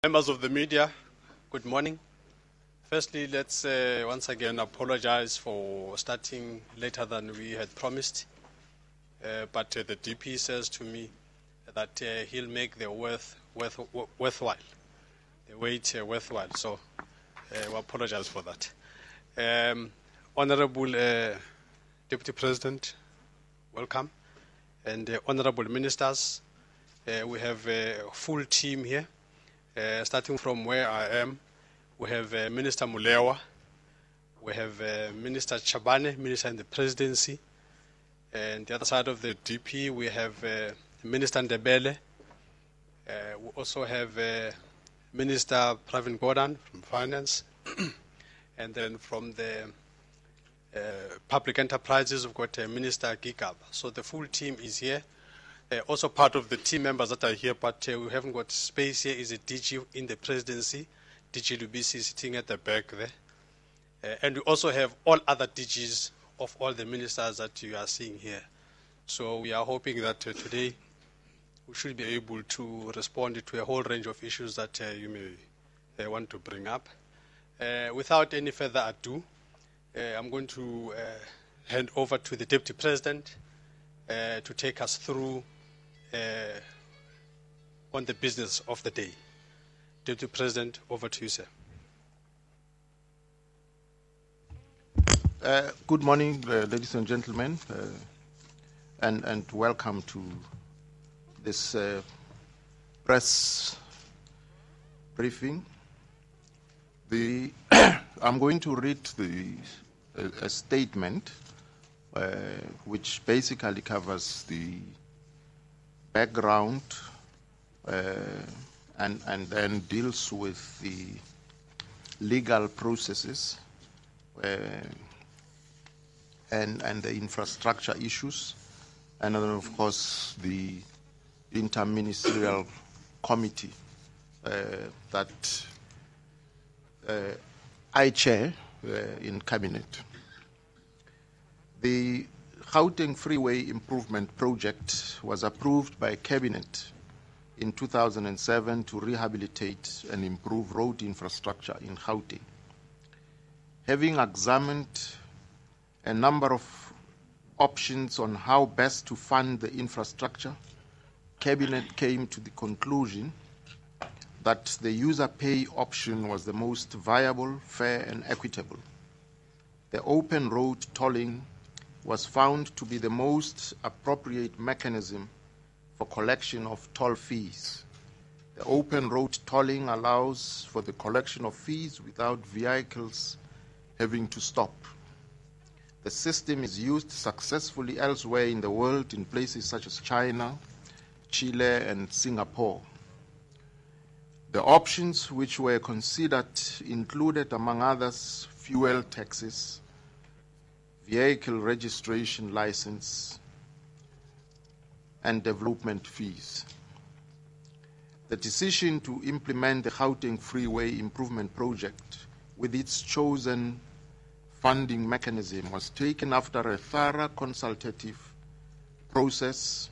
Members of the media, good morning. Firstly, let's once again apologize for starting later than we had promised. But the DP says to me that he'll make the worthwhile, the wait worthwhile. So we apologize for that. Honorable Deputy President, welcome. And honorable ministers, we have a full team here. Starting from where I am, we have Minister Mulewa, we have Minister Chabane, Minister in the Presidency, and the other side of the DP we have Minister Ndebele. We also have Minister Pravin Gordhan from Finance, and then from the Public Enterprises we've got Minister Gigaba. So the full team is here. Also part of the team members that are here, but we haven't got space here, is a DG in the Presidency, DG Lubisi sitting at the back there. And we also have all other DGs of all the ministers that you are seeing here. So we are hoping that today we should be able to respond to a whole range of issues that you may want to bring up. Without any further ado, I'm going to hand over to the Deputy President to take us through on the business of the day. Deputy President, over to you, sir. Good morning, ladies and gentlemen, and welcome to this press briefing. I'm going to read a statement which basically covers the background and then deals with the legal processes and the infrastructure issues, and then of course the interministerial committee that I chair in Cabinet. The Gauteng Freeway Improvement Project was approved by Cabinet in 2007 to rehabilitate and improve road infrastructure in Gauteng. Having examined a number of options on how best to fund the infrastructure, Cabinet came to the conclusion that the user pay option was the most viable, fair, and equitable. The open road tolling was found to be the most appropriate mechanism for collection of toll fees. The open road tolling allows for the collection of fees without vehicles having to stop. The system is used successfully elsewhere in the world in places such as China, Chile, and Singapore. The options which were considered included, among others, fuel taxes, vehicle registration license, and development fees. The decision to implement the Gauteng Freeway Improvement Project with its chosen funding mechanism was taken after a thorough consultative process,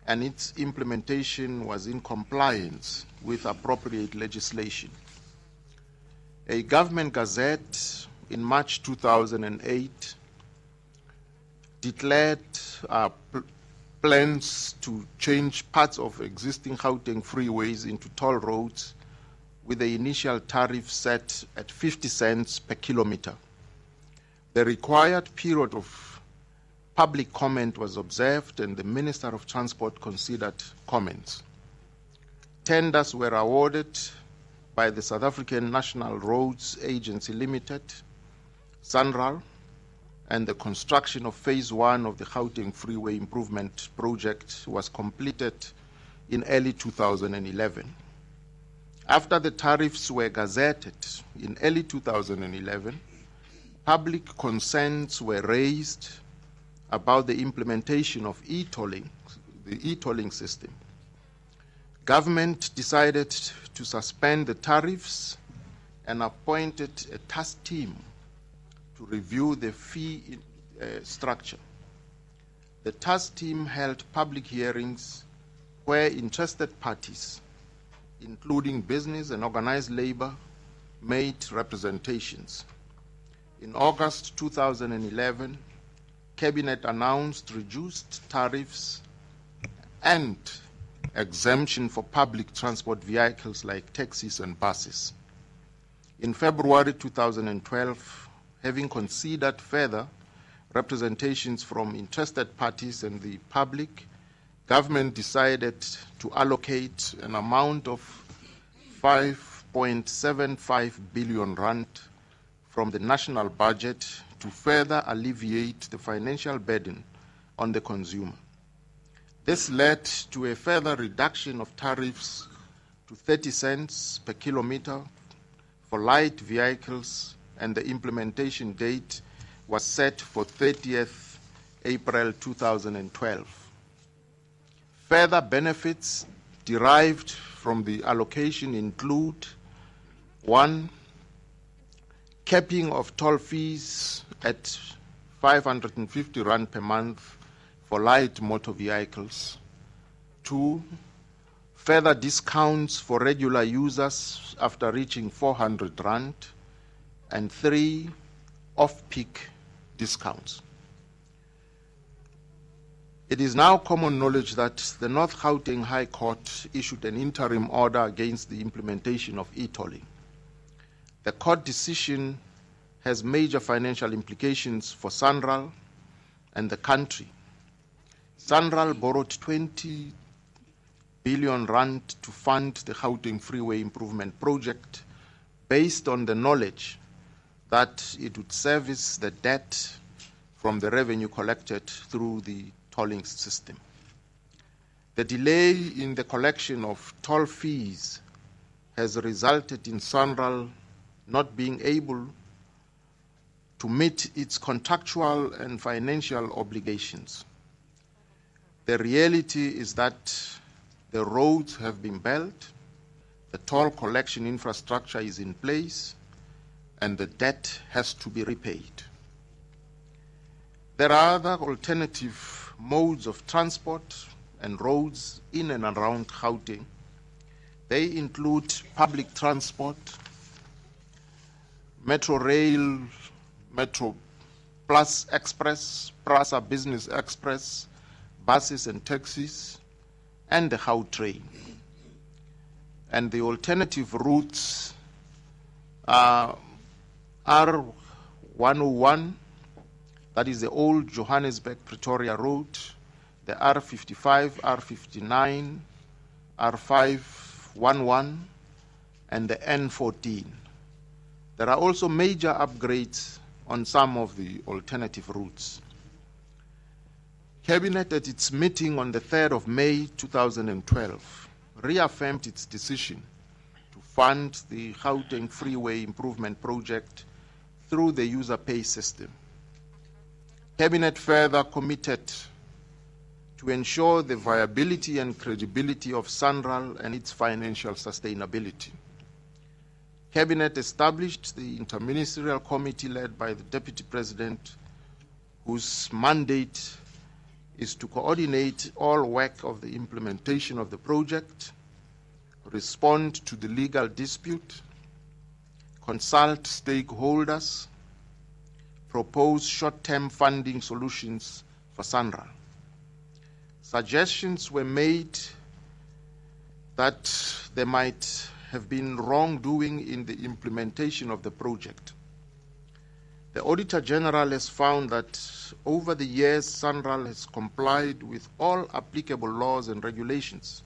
and its implementation was in compliance with appropriate legislation. A government gazette in March 2008 declared plans to change parts of existing Gauteng freeways into toll roads with the initial tariff set at 50 cents per kilometer. The required period of public comment was observed, and the Minister of Transport considered comments. Tenders were awarded by the South African National Roads Agency Limited, Sanral, and the construction of Phase 1 of the Gauteng Freeway Improvement Project was completed in early 2011. After the tariffs were gazetted in early 2011, public concerns were raised about the implementation of the e-tolling system. Government decided to suspend the tariffs and appointed a task team to review the fee structure. The task team held public hearings where interested parties including business and organized labor, made representations. In August 2011, Cabinet announced reduced tariffs and exemption for public transport vehicles like taxis and buses. In February 2012, having considered further representations from interested parties and the public, government decided to allocate an amount of 5.75 billion rand from the national budget to further alleviate the financial burden on the consumer. This led to a further reduction of tariffs to 30 cents per kilometer for light vehicles, and the implementation date was set for 30th April 2012. Further benefits derived from the allocation include: 1, capping of toll fees at 550 rand per month for light motor vehicles; 2, further discounts for regular users after reaching 400 rand; and 3, off-peak discounts. It is now common knowledge that the North Gauteng High Court issued an interim order against the implementation of e-tolling. The court decision has major financial implications for Sanral and the country. Sanral borrowed 20 billion rand to fund the Gauteng Freeway Improvement Project based on the knowledge that it would service the debt from the revenue collected through the tolling system. The delay in the collection of toll fees has resulted in Sanral not being able to meet its contractual and financial obligations. The reality is that the roads have been built, the toll collection infrastructure is in place, and the debt has to be repaid. There are other alternative modes of transport and roads in and around Gauteng. They include public transport, Metro Rail, Metro Plus Express, Prasa Business Express, buses and taxis, and the Gautrain. And the alternative routes are R101, that is the old Johannesburg-Pretoria Road, the R55, R59, R511, and the N14. There are also major upgrades on some of the alternative routes. Cabinet at its meeting on the 3rd of May 2012 reaffirmed its decision to fund the Gauteng Freeway Improvement Project through the user pay system. Cabinet further committed to ensure the viability and credibility of Sanral and its financial sustainability. Cabinet established the interministerial committee led by the Deputy President, whose mandate is to coordinate all work of the implementation of the project, respond to the legal dispute, consult stakeholders, propose short-term funding solutions for Sanral. Suggestions were made that there might have been wrongdoing in the implementation of the project. The Auditor General has found that over the years, Sanral has complied with all applicable laws and regulations.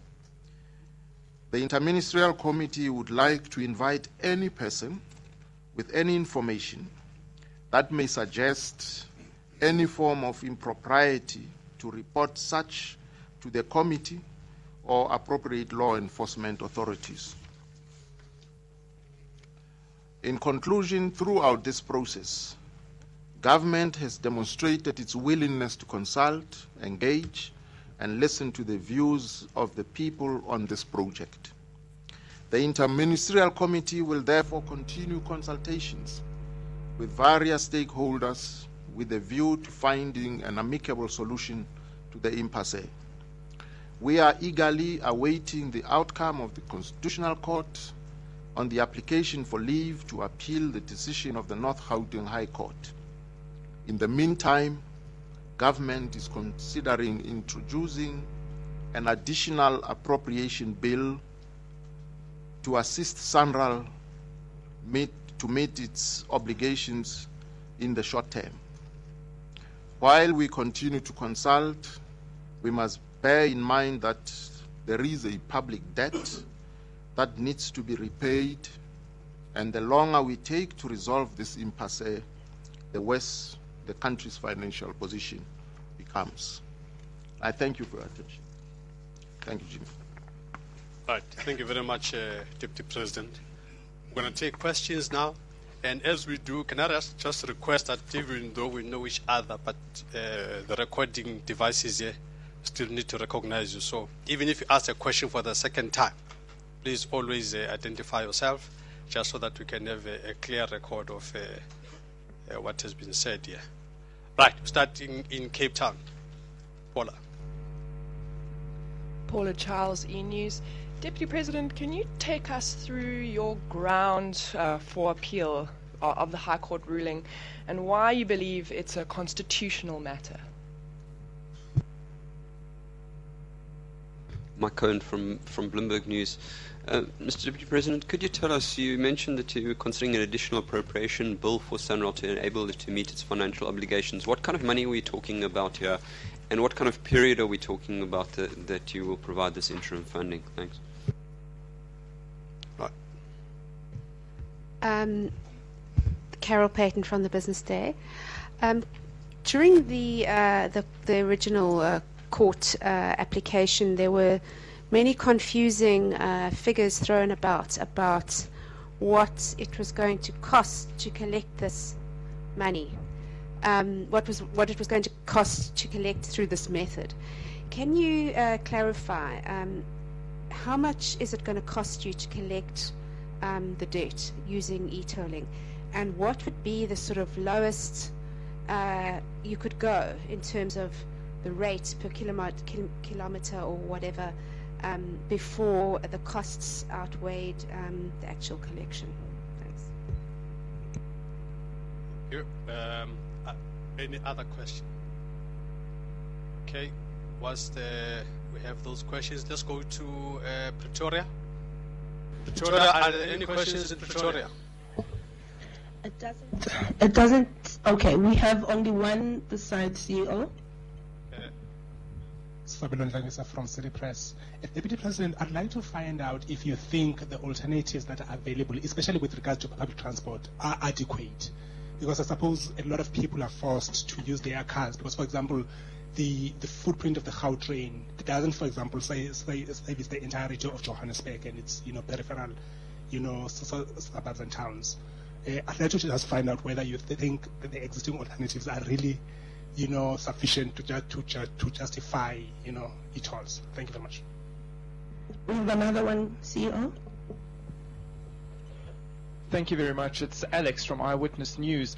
The Interministerial Committee would like to invite any person with any information that may suggest any form of impropriety to report such to the committee or appropriate law enforcement authorities. In conclusion, throughout this process, government has demonstrated its willingness to consult, engage, and listen to the views of the people on this project. The Interministerial Committee will therefore continue consultations with various stakeholders with a view to finding an amicable solution to the impasse. We are eagerly awaiting the outcome of the Constitutional Court on the application for leave to appeal the decision of the North Gauteng High Court. In the meantime, government is considering introducing an additional appropriation bill to assist Sanral to meet its obligations in the short term. While we continue to consult, we must bear in mind that there is a public debt that needs to be repaid, and the longer we take to resolve this impasse, the worse the country's financial position becomes. I thank you for your attention. Thank you, Jimmy. Right. Thank you very much, Deputy President. We're going to take questions now. And as we do, can I just request that even though we know each other, but the recording devices here still need to recognize you. So even if you ask a question for the second time, please always identify yourself, just so that we can have a clear record of what has been said here. Right, starting in Cape Town. Paula. Paula Charles, E-News. Deputy President, can you take us through your ground for appeal of the High Court ruling and why you believe it's a constitutional matter? Mike Cohen from Bloomberg News. Mr. Deputy President, could you tell us, you mentioned that you were considering an additional appropriation bill for Sanral to enable it to meet its financial obligations. What kind of money are we talking about here, and what kind of period are we talking about that you will provide this interim funding? Thanks. Right. Carol Payton from the Business Day. During the original court application, there were many confusing figures thrown about what it was going to cost to collect this money, what it was going to cost to collect through this method. Can you clarify how much is it going to cost you to collect the debt using e-tolling, and what would be the sort of lowest you could go in terms of the rate per kilometer or whatever before the costs outweighed the actual collection? Thanks. Thank you. Any other question? Okay. We have those questions. Let's go to Pretoria. Pretoria, are there any questions in Pretoria? It doesn't. Okay, we have only one beside CEO. Sabelon Langisa from City Press. Deputy President, I'd like to find out if you think the alternatives that are available, especially with regards to public transport, are adequate. Because I suppose a lot of people are forced to use their cars. Because, for example, the footprint of the Gautrain doesn't, for example, service the entirety of Johannesburg and its peripheral, suburbs and towns. I'd like to just find out whether you think that the existing alternatives are really sufficient to justify, e-tolls. Thank you very much. We have another one, CEO. Thank you very much. It's Alex from Eyewitness News.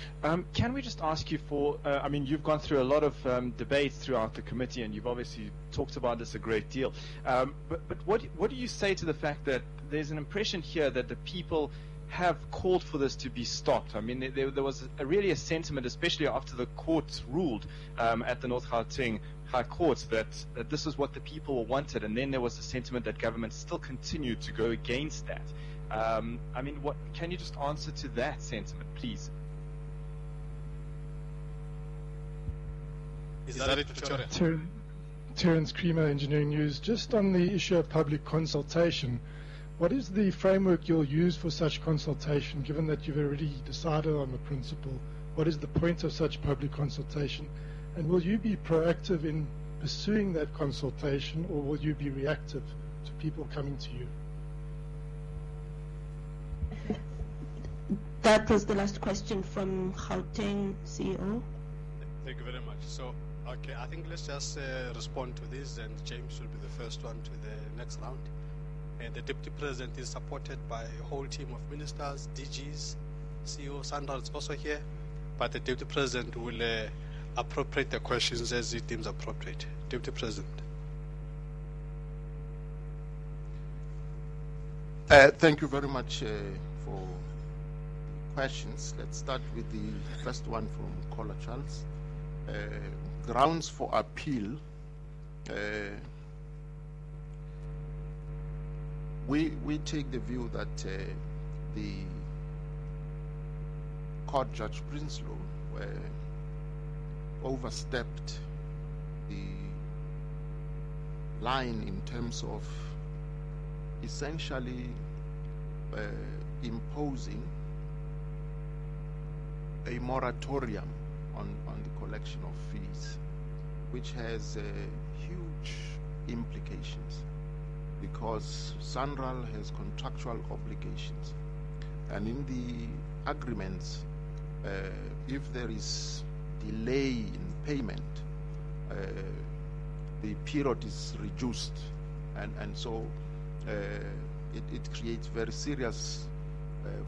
Can we just ask you for, you've gone through a lot of debates throughout the committee, and you've obviously talked about this a great deal. But what do you say to the fact that there's an impression here that the people have called for this to be stopped? I mean, there was really a sentiment, especially after the court ruled at the North Gauteng High Court, that this is what the people wanted, and then there was a sentiment that government still continued to go against that. What can you just answer to that sentiment, please? Is that it, Victoria? Terence Creamer, Engineering News. Just on the issue of public consultation, what is the framework you'll use for such consultation, given that you've already decided on the principle? What is the point of such public consultation? And will you be proactive in pursuing that consultation, or will you be reactive to people coming to you? That was the last question from Gauteng, CEO. Thank you very much. So, okay, I think let's just respond to this, and James will be the first one to the next round. And the Deputy President is supported by a whole team of ministers, DGs, CEO. Sanral is also here, but the Deputy President will appropriate the questions as he deems appropriate. Deputy President. Thank you very much for questions. Let's start with the first one from Caller Charles. Grounds for appeal. We take the view that the Court Judge Prinsloo overstepped the line in terms of essentially imposing a moratorium on the collection of fees, which has huge implications because Sanral has contractual obligations, and in the agreements, if there is delay in payment, the period is reduced, and so it creates very serious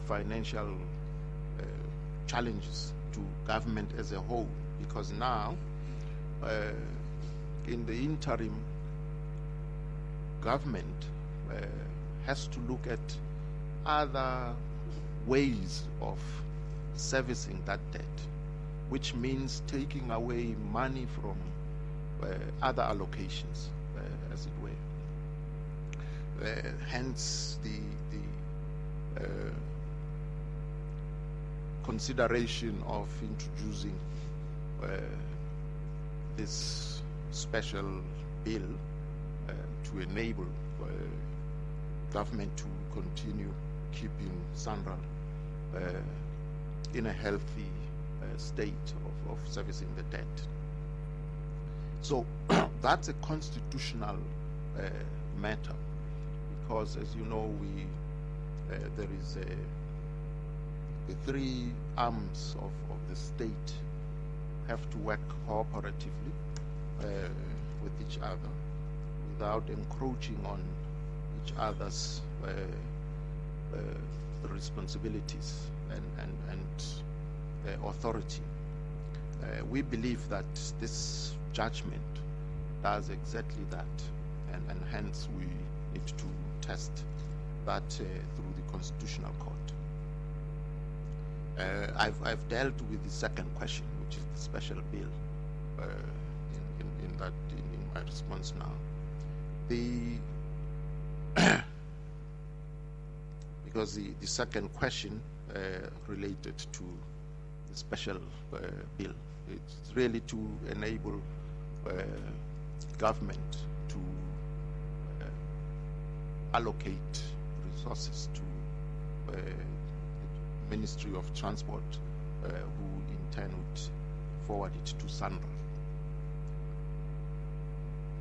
financial challenges to government as a whole, because now in the interim, government has to look at other ways of servicing that debt, which means taking away money from other allocations, as it were. Hence the consideration of introducing this special bill to enable government to continue keeping Sanral in a healthy state of servicing the debt. So that's a constitutional matter, because, as you know, there is the three arms of the state have to work cooperatively with each other without encroaching on each other's responsibilities and authority. We believe that this judgment does exactly that, and hence we need to test that through the Constitutional Court. I've dealt with the second question, which is the special bill, in my response now. Because the second question related to the special bill, it's really to enable government to allocate resources to the Ministry of Transport, who in turn would forward it to Sanral.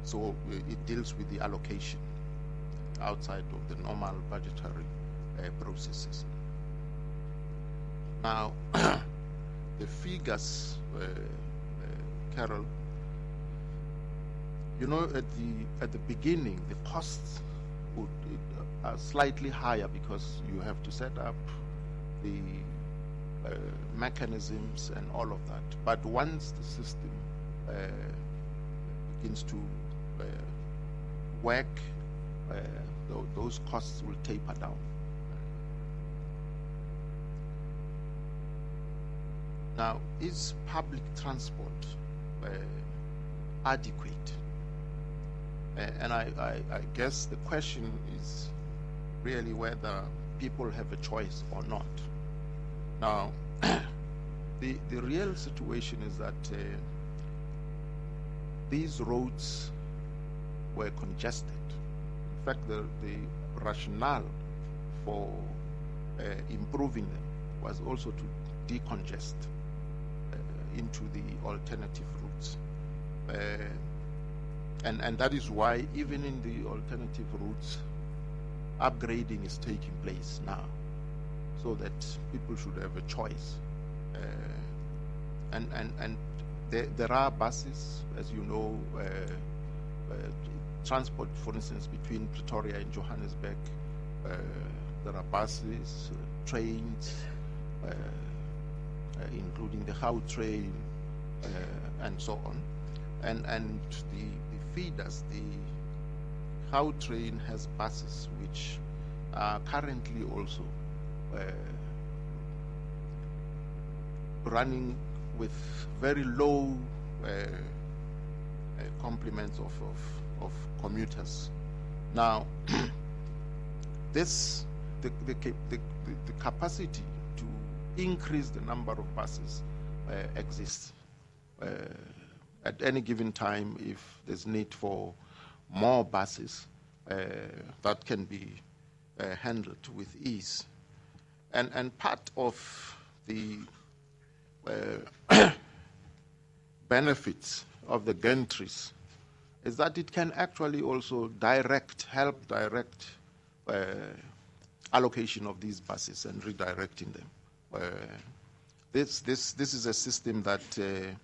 So it deals with the allocation outside of the normal budgetary processes. Now, the figures, Carol, you know, at the beginning, the costs are slightly higher because you have to set up the mechanisms and all of that. But once the system begins to work, those costs will taper down. Now, is public transport adequate? And I guess the question is really whether people have a choice or not. Now, the real situation is that these roads were congested. In fact, the rationale for improving them was also to decongest into the alternative routes. And that is why even in the alternative routes, upgrading is taking place now, so that people should have a choice. And there are buses, as you know, transport, for instance, between Pretoria and Johannesburg. There are buses, trains, including the Gauteng, and so on. And the feeders, the Gauteng has buses which are currently also running with very low complements of commuters. Now, the capacity to increase the number of buses exists. At any given time, if there's need for more buses, that can be handled with ease. And part of the benefits of the gantries is that it can actually also help direct allocation of these buses and redirecting them. This is a system that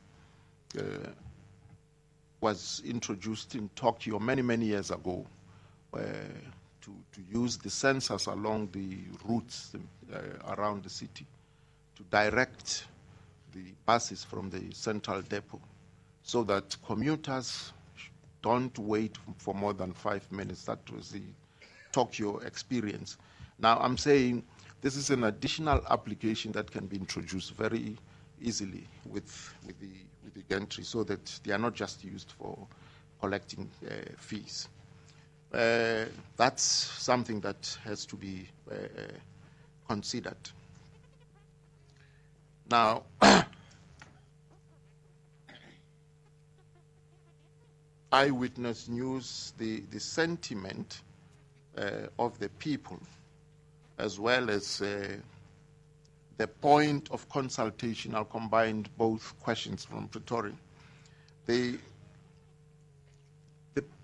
was introduced in Tokyo many years ago to use the sensors along the routes around the city to direct the buses from the central depot so that commuters don't wait for more than 5 minutes. That was the Tokyo experience. Now I'm saying this is an additional application that can be introduced very easily with the gantry so that they are not just used for collecting fees. That's something that has to be considered. Now, eyewitness news, the sentiment of the people, as well as the point of consultation. I'll combine both questions from Pretoria. The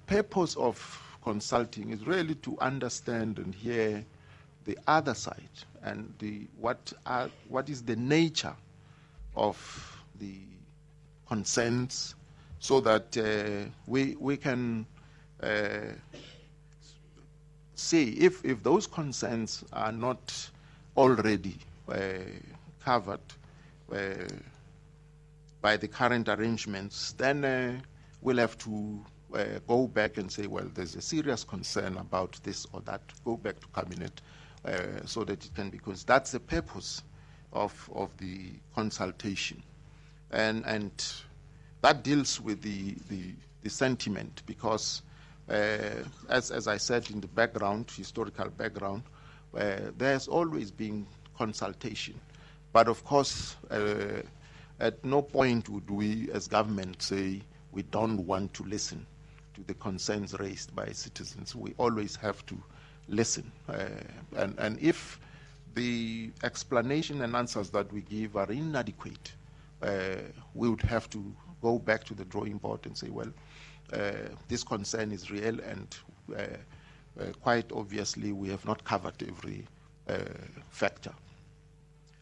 purpose of consulting is really to understand and hear the other side and what is the nature of the concerns, so that we can see if those concerns are not already covered by the current arrangements, then we'll have to go back and say, well, there's a serious concern about this or that. Go back to cabinet so that it can be, because that's the purpose of the consultation, and that deals with the sentiment, because as I said in the background, historical background, there's always been consultation. But of course, at no point would we as government say we don't want to listen to the concerns raised by citizens. We always have to listen. And if the explanation and answers that we give are inadequate, we would have to go back to the drawing board and say, well, this concern is real, and quite obviously we have not covered every factor.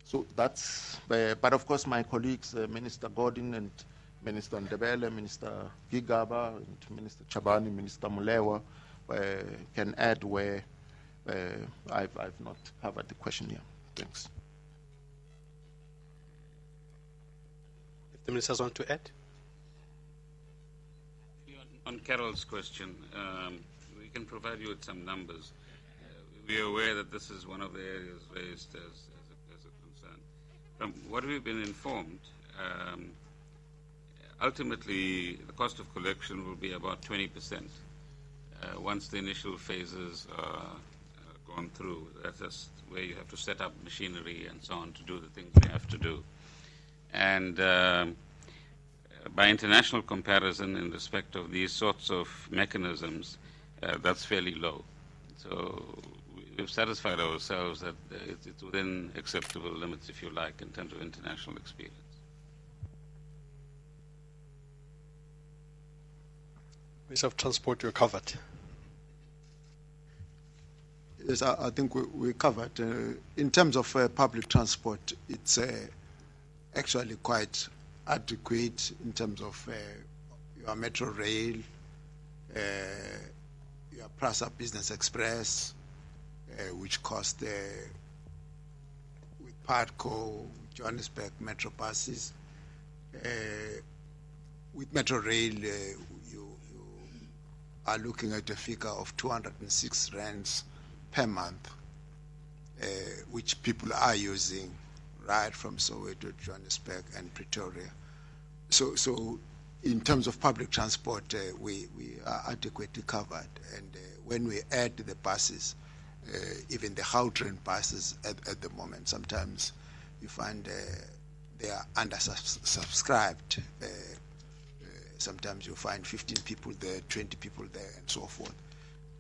So that's, but of course my colleagues, Minister Gordon and Minister Ndebele, Minister Gigaba, and Minister Chabani, Minister Mulewa, can add where I've not covered the question here. Thanks. If the ministers want to add? On Carol's question, we can provide you with some numbers. We are aware that this is one of the areas raised as a concern. From what we've been informed, ultimately the cost of collection will be about 20% once the initial phases are gone through. That's just where you have to set up machinery and so on to do the things you have to do. And by international comparison, in respect of these sorts of mechanisms, that's fairly low. So we've satisfied ourselves that it's within acceptable limits, if you like, in terms of international experience. Minister of Transport, you're covered. Yes, I think we're covered. In terms of public transport, it's actually quite adequate in terms of your Metro Rail, your Prasa Business Express, which cost with Partco, Johannesburg Metro buses. With Metro Rail, you are looking at a figure of 206 rands per month, which people are using right from Soweto, Johannesburg, and Pretoria. So in terms of public transport, we are adequately covered. And when we add the buses, even the Gauteng buses at the moment, sometimes you find they are undersubscribed. Sometimes you find 15 people there, 20 people there, and so forth.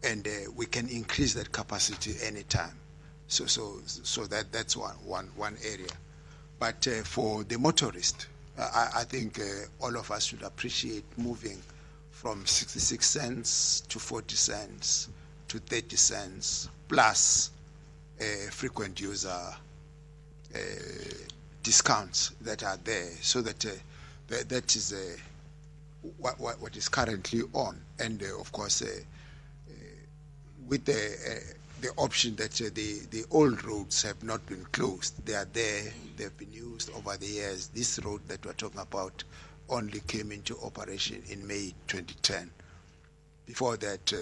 And we can increase that capacity anytime. So that's one area. But for the motorist, I think all of us should appreciate moving from 66 cents to 40 cents to 30 cents plus frequent user discounts that are there, so that that is what is currently on. And of course, with the option that the old roads have not been closed. They are there. They've been used over the years. This road that we're talking about only came into operation in May 2010. Before that,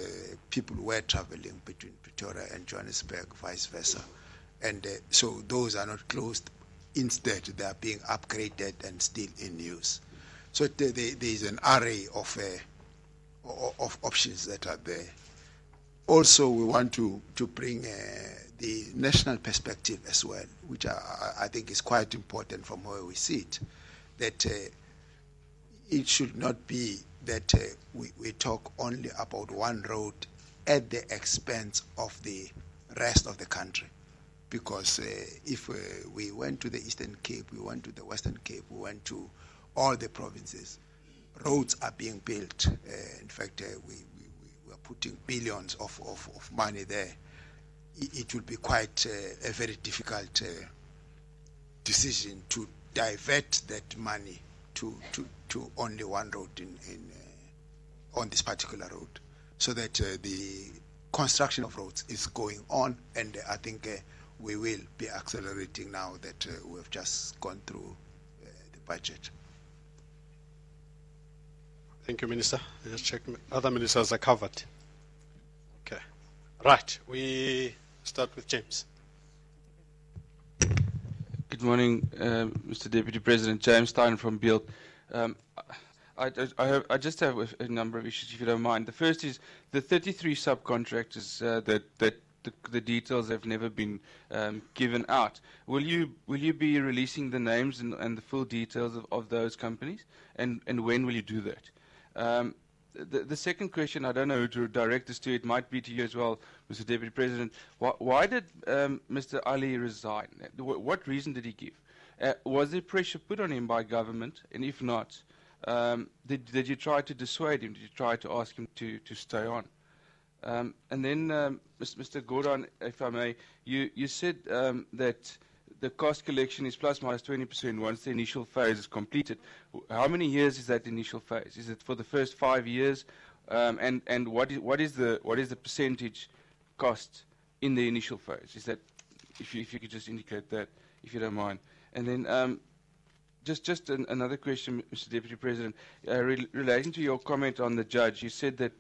people were traveling between Pretoria and Johannesburg, vice versa. And so those are not closed. Instead, they are being upgraded and still in use. So there is an array of options that are there. Also, we want to bring the national perspective as well, which I think is quite important from where we sit, that it should not be that we talk only about one road at the expense of the rest of the country. Because if we went to the Eastern Cape, we went to the Western Cape, we went to all the provinces, roads are being built. In fact, we are putting billions of money there. It will be quite a very difficult decision to divert that money to only one road on this particular road, so that the construction of roads is going on, and I think we will be accelerating now that we have just gone through the budget. Thank you, Minister. Just check. Other ministers are covered. Okay. Right. We start with James. Good morning, Mr. Deputy President. James Stein from Beeld. I just have a number of issues, if you don't mind. The first is the 33 subcontractors that the details have never been given out. Will you be releasing the names and the full details of those companies, and when will you do that? The second question, I don't know who to direct this to. It might be to you as well, Mr. Deputy President. Why did Mr. Ali resign? What reason did he give? Was there pressure put on him by government? And if not, did you try to dissuade him? Did you try to ask him to stay on? And then, Mr. Gordon, if I may, you said that the cost collection is plus minus 20% once the initial phase is completed. How many years is that initial phase? Is it for the first 5 years? And what is the percentage cost in the initial phase? Is that, if you could just indicate that, if you don't mind. And then just another question, Mr. Deputy President, relating to your comment on the judge. You said that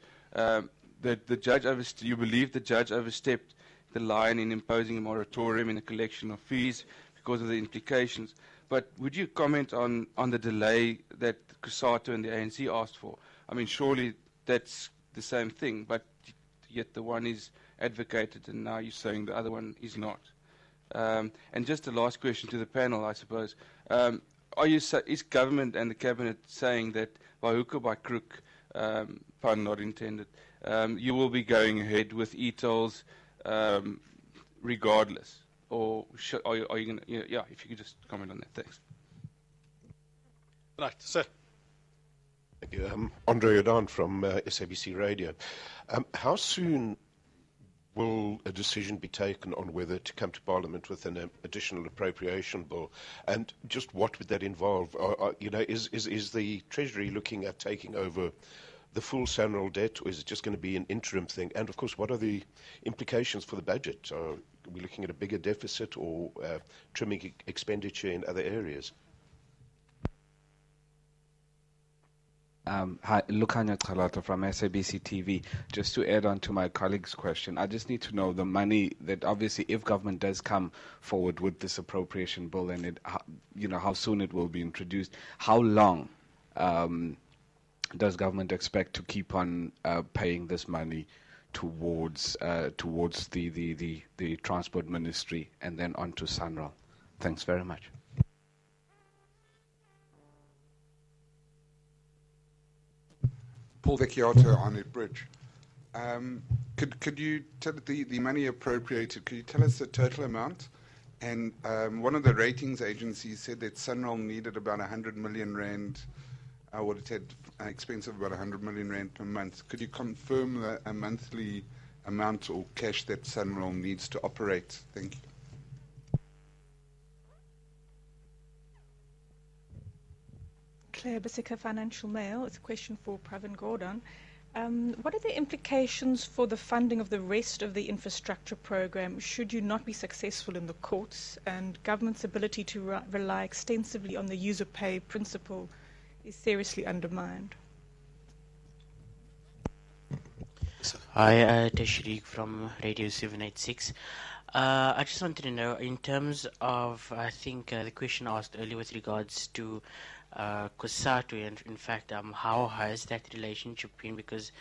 that the judge you believe the judge overstepped the line in imposing a moratorium in the collection of fees because of the implications. But would you comment on the delay that COSATU and the ANC asked for? I mean, surely that's the same thing, but yet the one is advocated and now you're saying the other one is not. And just the last question to the panel, I suppose. Is government and the cabinet saying that by hook or by crook, pun not intended, you will be going ahead with e-tolls regardless? Or are you going to, yeah, if you could just comment on that. Thanks. Right, sir. Thank you. Andre Odan from SABC Radio. How soon will a decision be taken on whether to come to Parliament with an additional appropriation bill? And just what would that involve? Is the Treasury looking at taking over the full Sanral debt, or is it just going to be an interim thing? And, of course, what are the implications for the budget? Are we looking at a bigger deficit or trimming expenditure in other areas? Hi, Lukanya Chalata from SABC TV. Just to add on to my colleague's question, I just need to know the money that obviously, if government does come forward with this appropriation bill and how soon it will be introduced, how long does government expect to keep on paying this money towards the Transport Ministry and then on to Sanral? Thanks very much. Paul Vecchiato on it bridge. Could you tell the money appropriated? Could you tell us the total amount? And one of the ratings agencies said that Sanral needed about 100 million rand, or it had an expense of about 100 million rand per month. Could you confirm a monthly amount or cash that Sanral needs to operate? Thank you. Claire Bissika, Financial Mail. It's a question for Pravin Gordhan. What are the implications for the funding of the rest of the infrastructure program should you not be successful in the courts, and government's ability to rely extensively on the user pay principle is seriously undermined? Hi, Tashriq from Radio 786. I just wanted to know, in terms of, I think the question asked earlier with regards to COSATU, and in fact, how has that relationship been? Because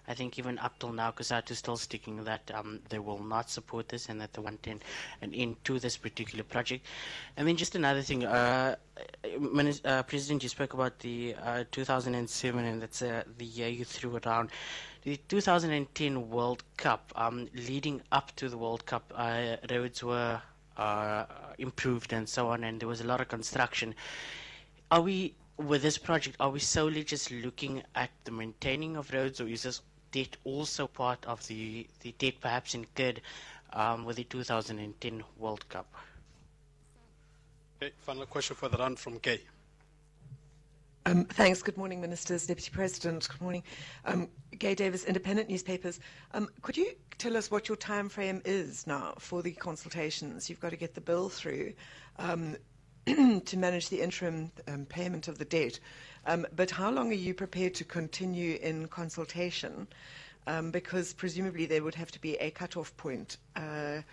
I think even up till now, COSATU is still sticking that they will not support this and that they want an end to this particular project. And then just another thing, President, you spoke about the 2007, and that's the year you threw around. The 2010 World Cup, leading up to the World Cup, roads were improved and so on, and there was a lot of construction. Are we, with this project, are we solely just looking at the maintaining of roads, or is this debt also part of the debt perhaps incurred with the 2010 World Cup? Okay, final question for the round from Gay. Thanks. Good morning, Ministers, Deputy President. Good morning. Gay Davis, Independent Newspapers. Could you tell us what your time frame is now for the consultations? You've got to get the bill through to manage the interim payment of the debt. But how long are you prepared to continue in consultation? Because presumably there would have to be a cut-off point. And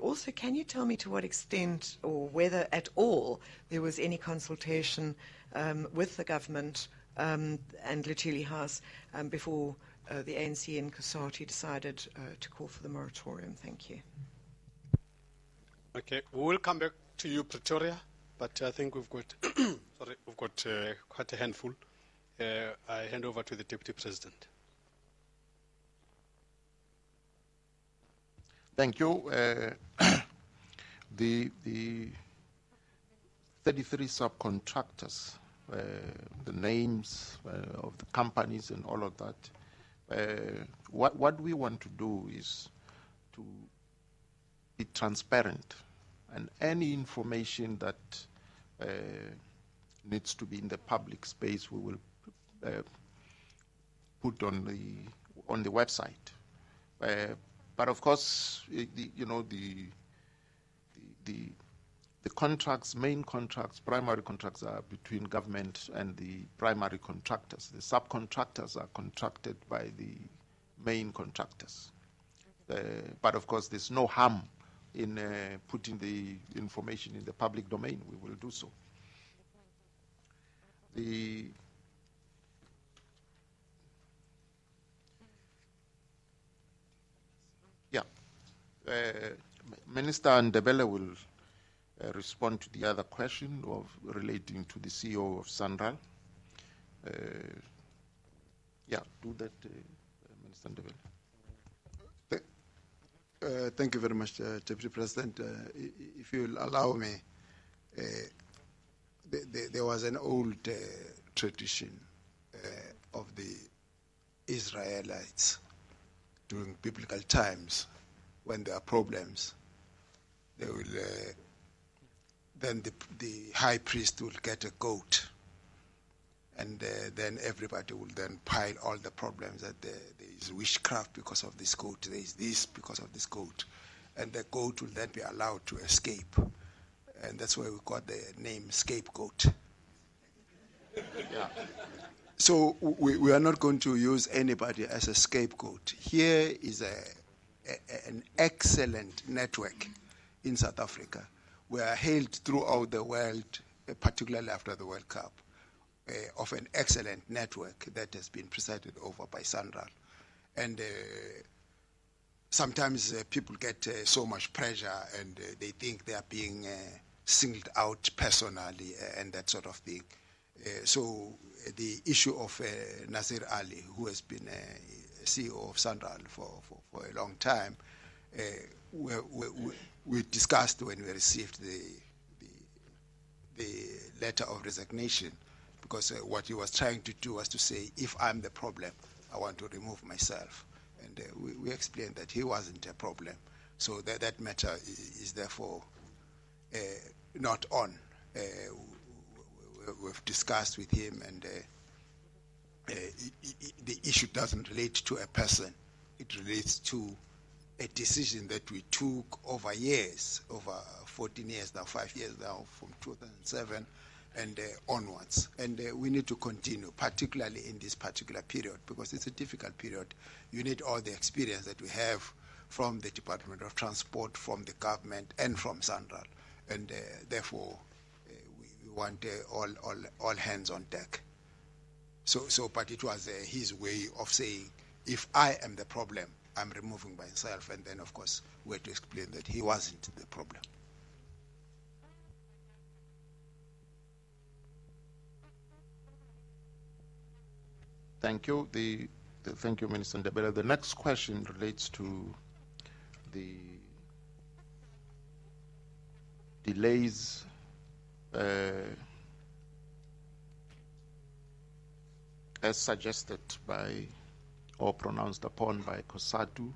also, can you tell me to what extent, or whether at all, there was any consultation with the government and Luthuli House before the ANC and COSATU decided to call for the moratorium? Thank you. Okay, we will come back to you, Pretoria, but I think we've got quite a handful. I hand over to the Deputy President. Thank you. The 33 subcontractors, the names of the companies and all of that, what we want to do is to be transparent, and any information that needs to be in the public space we will put on the website. But of course, the contracts, main contracts, primary contracts are between government and the primary contractors. The subcontractors are contracted by the main contractors. But of course, there's no harm in putting the information in the public domain. We will do so. Minister Ndebele will respond to the other question of relating to the CEO of Sanral. Do that, Minister Ndebele. Thank you very much, Deputy President. If you will allow me, there was an old tradition of the Israelites during biblical times. When there are problems, they will then the high priest will get a goat, and then everybody will then pile all the problems that there is witchcraft because of this goat, there is this because of this goat, and the goat will then be allowed to escape, and that's why we got the name scapegoat. So we are not going to use anybody as a scapegoat. Here is an excellent network in South Africa. We are hailed throughout the world, particularly after the World Cup, of an excellent network that has been presided over by Sanral. And sometimes people get so much pressure and they think they are being singled out personally and that sort of thing. So the issue of Nazir Alli, who has been CEO of Sanral for a long time, we discussed when we received the letter of resignation, because what he was trying to do was to say, if I'm the problem, I want to remove myself. And we explained that he wasn't a problem. So that matter is therefore not on. We've discussed with him, and the issue doesn't relate to a person. It relates to a decision that we took over years, over 14 years now, 5 years now, from 2007 and onwards. And we need to continue, particularly in this particular period, because it's a difficult period. You need all the experience that we have from the Department of Transport, from the government, and from Sanral. And therefore, we want all hands on deck. But it was his way of saying, if I am the problem, I'm removing myself. And then, of course, we had to explain that he wasn't the problem. Thank you. Thank you, Minister Ndebele. The next question relates to the delays as suggested by or pronounced upon by COSATU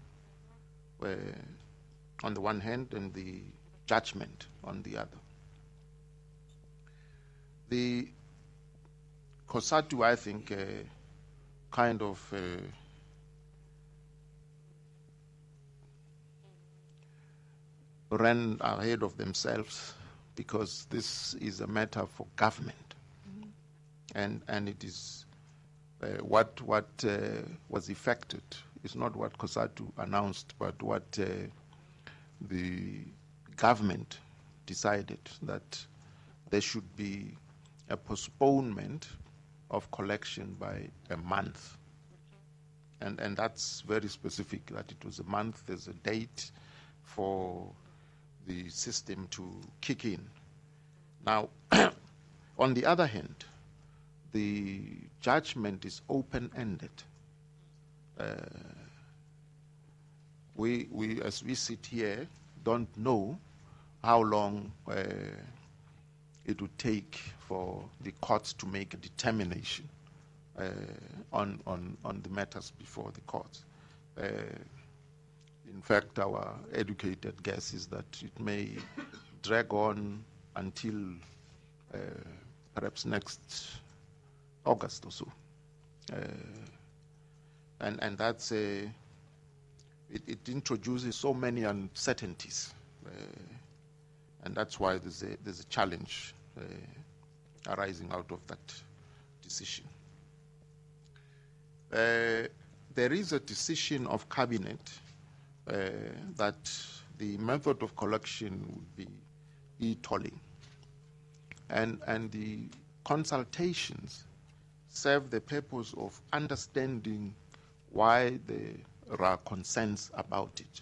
on the one hand, and the judgment on the other. The COSATU, I think, kind of ran ahead of themselves, because this is a matter for government, and it is what was effected is not what COSATU announced, but what the government decided, that there should be a postponement of collection by a month. And that's very specific, that it was a month. There's a date for the system to kick in. Now, on the other hand, the judgment is open-ended. We, as we sit here, don't know how long it would take for the courts to make a determination on the matters before the courts. In fact, our educated guess is that it may drag on until perhaps next August or so. And that's it introduces so many uncertainties, and that's why there's a challenge arising out of that decision. There is a decision of cabinet that the method of collection would be e-tolling, and the consultations serve the purpose of understanding why there are concerns about it,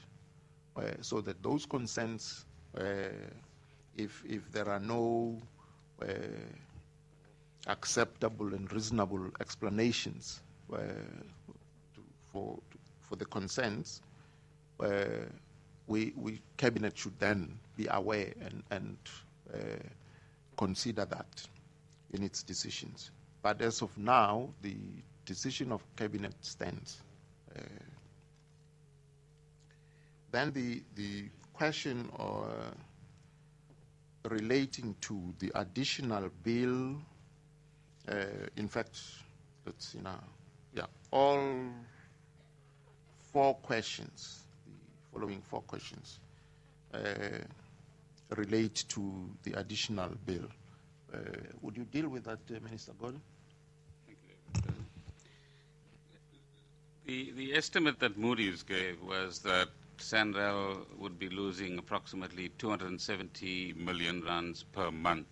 so that those concerns, if there are no acceptable and reasonable explanations for the concerns, we cabinet should then be aware and consider that in its decisions. But as of now, the decision of cabinet stands. Then the question relating to the additional bill, in fact, let's see now. Yeah, all four questions, the following four questions, relate to the additional bill. Would you deal with that, Minister Gordon? Thank you, The estimate that Moody's gave was that Sanral would be losing approximately 270 million rands per month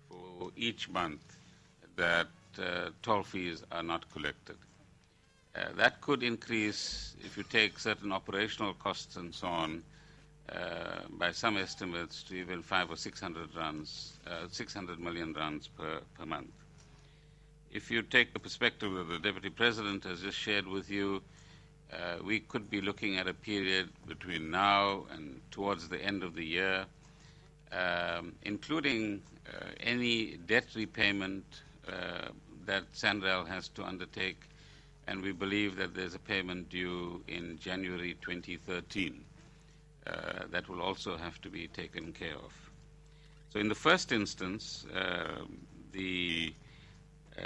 for each month that toll fees are not collected. That could increase, if you take certain operational costs and so on, by some estimates to even 500 or 600 million rands per month. If you take the perspective that the Deputy President has just shared with you, we could be looking at a period between now and towards the end of the year, including any debt repayment that Sanral has to undertake, and we believe that there's a payment due in January 2013 that will also have to be taken care of. So in the first instance, the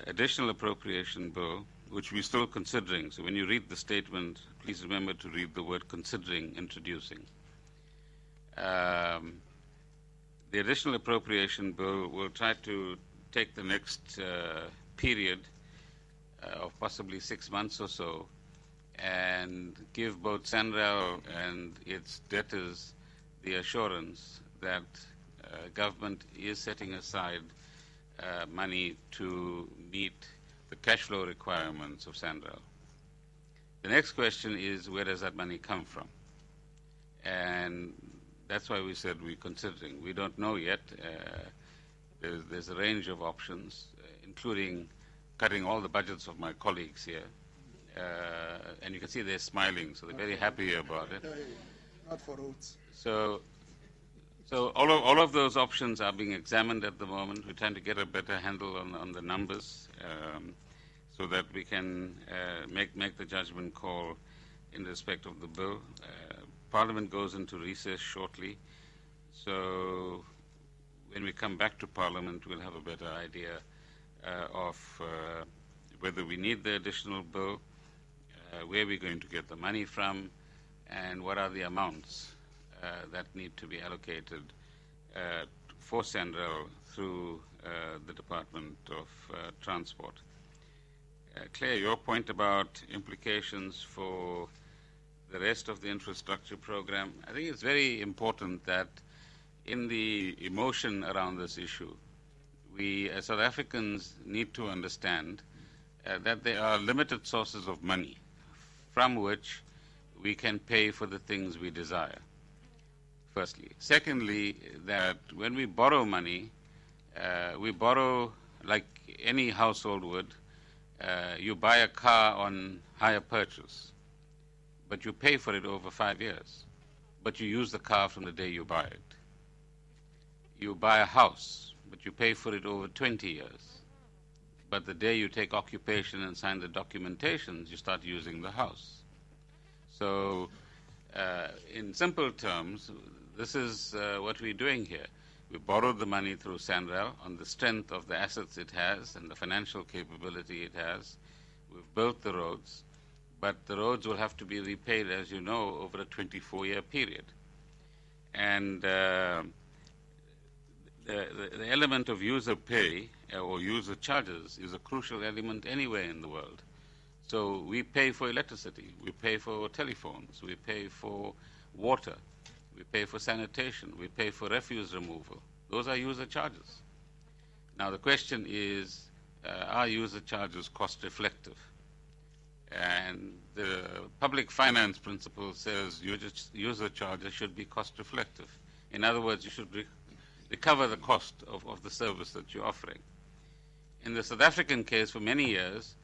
additional appropriation bill, which we're still considering, so when you read the statement, please remember to read the word considering, introducing. The additional appropriation bill will try to take the next period of possibly 6 months or so and give both Sanral and its debtors the assurance that government is setting aside money to meet the cash flow requirements of Sanral. The next question is, where does that money come from? And that's why we said we're considering. We don't know yet. There's a range of options, including cutting all the budgets of my colleagues here. And you can see they're smiling, so they're very happy about it. Not for roads. So all of those options are being examined at the moment. We're trying to get a better handle on the numbers so that we can make the judgment call in respect of the bill. Parliament goes into recess shortly, so when we come back to Parliament, we'll have a better idea of whether we need the additional bill, where we're going to get the money from, and what are the amounts that need to be allocated for Sanral through the Department of Transport. Claire, your point about implications for the rest of the infrastructure program, I think it's very important that in the emotion around this issue, we as South Africans need to understand that there are limited sources of money from which we can pay for the things we desire, firstly. Secondly, that when we borrow money, we borrow like any household would. You buy a car on hire purchase, but you pay for it over 5 years, but you use the car from the day you buy it. You buy a house, but you pay for it over 20 years, but the day you take occupation and sign the documentations, you start using the house. So in simple terms, this is what we're doing here. We borrowed the money through Sanral on the strength of the assets it has and the financial capability it has. We've built the roads, but the roads will have to be repaid, as you know, over a 24-year period. And the element of user pay or user charges is a crucial element anywhere in the world. So we pay for electricity, we pay for telephones, we pay for water, we pay for sanitation, we pay for refuse removal. Those are user charges. Now the question is, are user charges cost reflective? And the public finance principle says user charges should be cost reflective. In other words, you should recover the cost of the service that you're offering. In the South African case, for many years,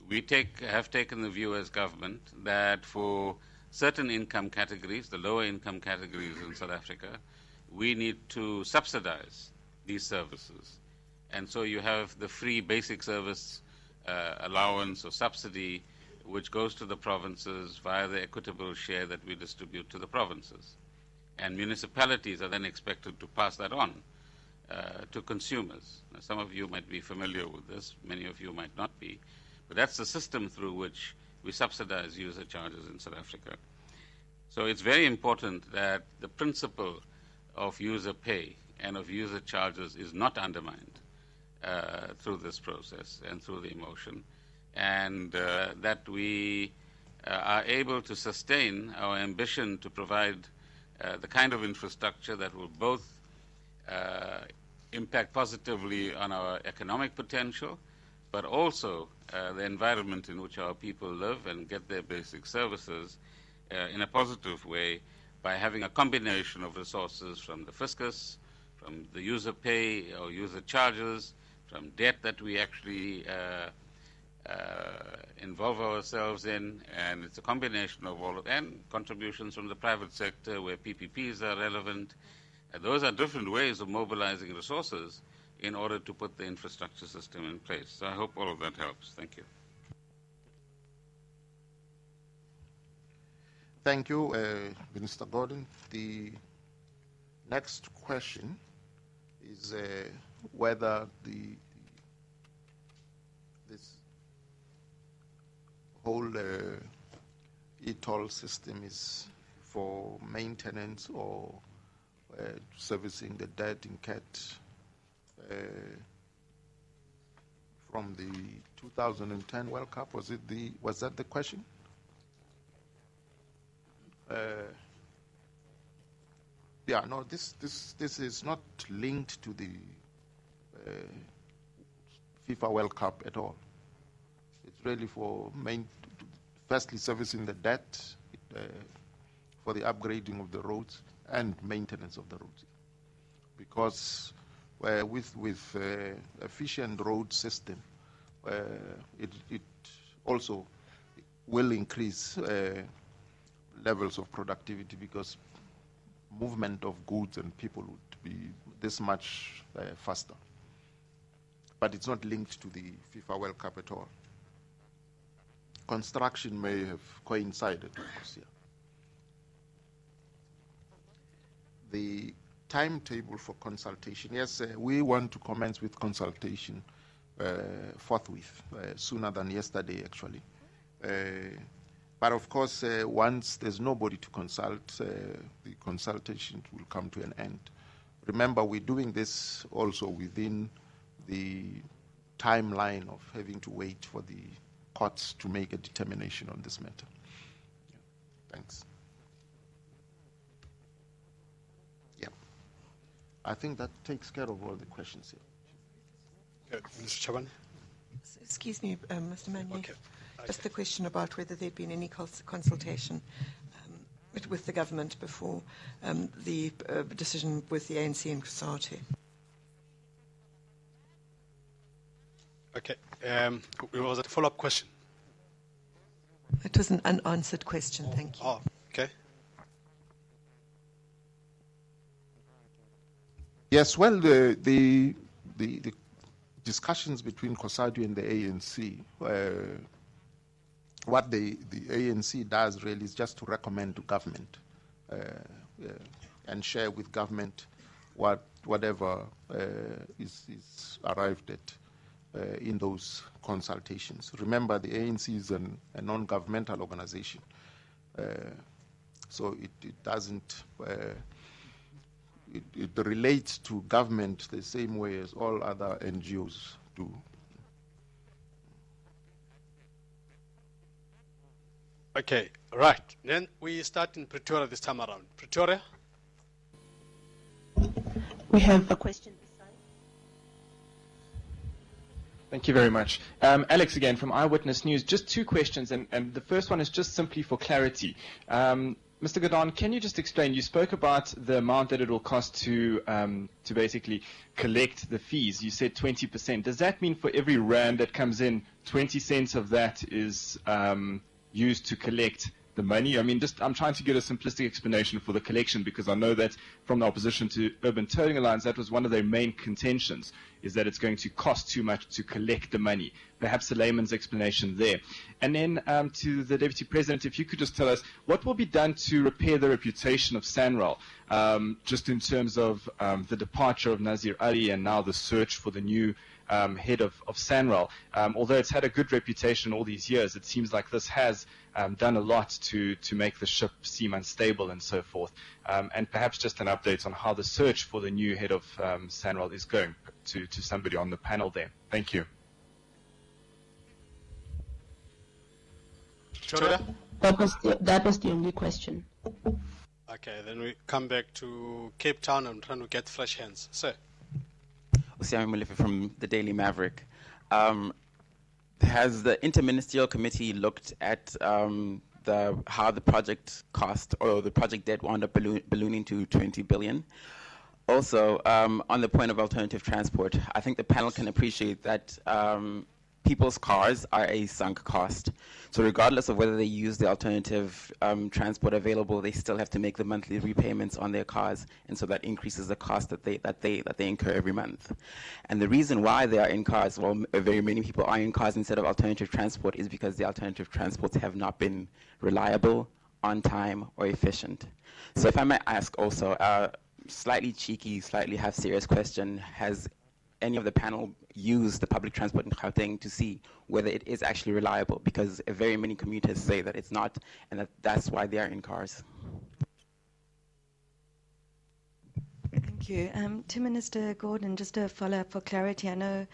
we have taken the view as government that for certain income categories, the lower income categories in South Africa, we need to subsidize these services. And so you have the free basic service allowance or subsidy, which goes to the provinces via the equitable share that we distribute to the provinces. And municipalities are then expected to pass that on to consumers. Now, some of you might be familiar with this, many of you might not be, but that's the system through which we subsidize user charges in South Africa. So it's very important that the principle of user pay and of user charges is not undermined through this process and through the emotion, and that we are able to sustain our ambition to provide the kind of infrastructure that will both impact positively on our economic potential, but also the environment in which our people live and get their basic services in a positive way by having a combination of resources from the fiscus, from the user pay or user charges, from debt that we actually involve ourselves in, and it's a combination of all of, and contributions from the private sector where PPPs are relevant. Those are different ways of mobilizing resources in order to put the infrastructure system in place. So I hope all of that helps. Thank you. Thank you, Minister Gordon. The next question is whether this whole e-toll system is for maintenance or servicing the debt incurred from the 2010 World Cup. Was that the question? Yeah, no, this is not linked to the FIFA World Cup at all. It's really for firstly servicing the debt, for the upgrading of the roads and maintenance of the roads. Because with efficient road system, it also will increase levels of productivity, because movement of goods and people would be this much faster. But it's not linked to the FIFA World Cup at all. Construction may have coincided, of course, yeah. The timetable for consultation, yes, we want to commence with consultation forthwith, sooner than yesterday, actually. But of course, once there's nobody to consult, the consultation will come to an end. Remember, we're doing this also within the timeline of having to wait for the courts to make a determination on this matter. Yeah. Thanks. Yeah. I think that takes care of all the questions here. Mr. Chabane? Excuse me, Mr. Manley. Okay. Just the question about whether there'd been any consultation with the government before the decision with the ANC and COSATU. Okay. Was it a follow-up question? It was an unanswered question. Thank you. Oh, okay. Yes, well, the discussions between COSATU and the ANC, what the ANC does really is just to recommend to government and share with government whatever is arrived at in those consultations. Remember, the ANC is a non-governmental organization, so it doesn't, it relates to government the same way as all other NGOs do. Okay, right. Then we start in Pretoria this time around. Pretoria? We have a question. Thank you very much. Alex again from Eyewitness News. Just two questions, and the first one is just simply for clarity. Mr. Gordon, can you just explain, you spoke about the amount that it will cost to basically collect the fees. You said 20%. Does that mean for every rand that comes in, 20 cents of that is used to collect the money? I mean, I'm trying to get a simplistic explanation for the collection, because I know that from the opposition to Urban Tolling Alliance, that was one of their main contentions, is that it's going to cost too much to collect the money. Perhaps a layman's explanation there. And then to the Deputy President, if you could just tell us what will be done to repair the reputation of Sanral, just in terms of the departure of Nazir Alli and now the search for the new head of Sanral. Although it's had a good reputation all these years, it seems like this has done a lot to make the ship seem unstable and so forth. And perhaps just an update on how the search for the new head of Sanral is going, to somebody on the panel there. Thank you. Pretoria? That was the only question. Okay, then we come back to Cape Town. I'm trying to get fresh hands. Sir. Usiami Molefe from the Daily Maverick. Has the Interministerial Committee looked at how the project cost or the project debt wound up ballooning to 20 billion? Also, on the point of alternative transport, I think the panel can appreciate that people's cars are a sunk cost. So regardless of whether they use the alternative transport available, they still have to make the monthly repayments on their cars, and so that increases the cost that they incur every month. And the reason why they are in cars, well, very many people are in cars instead of alternative transport, is because the alternative transports have not been reliable, on time, or efficient. So if I might ask also, slightly cheeky, slightly half-serious question, has any of the panel used the public transport in Gauteng to see whether it is actually reliable? Because very many commuters say that it's not, and that's why they are in cars. Thank you. To Minister Gordon, just a follow-up for clarity. I know,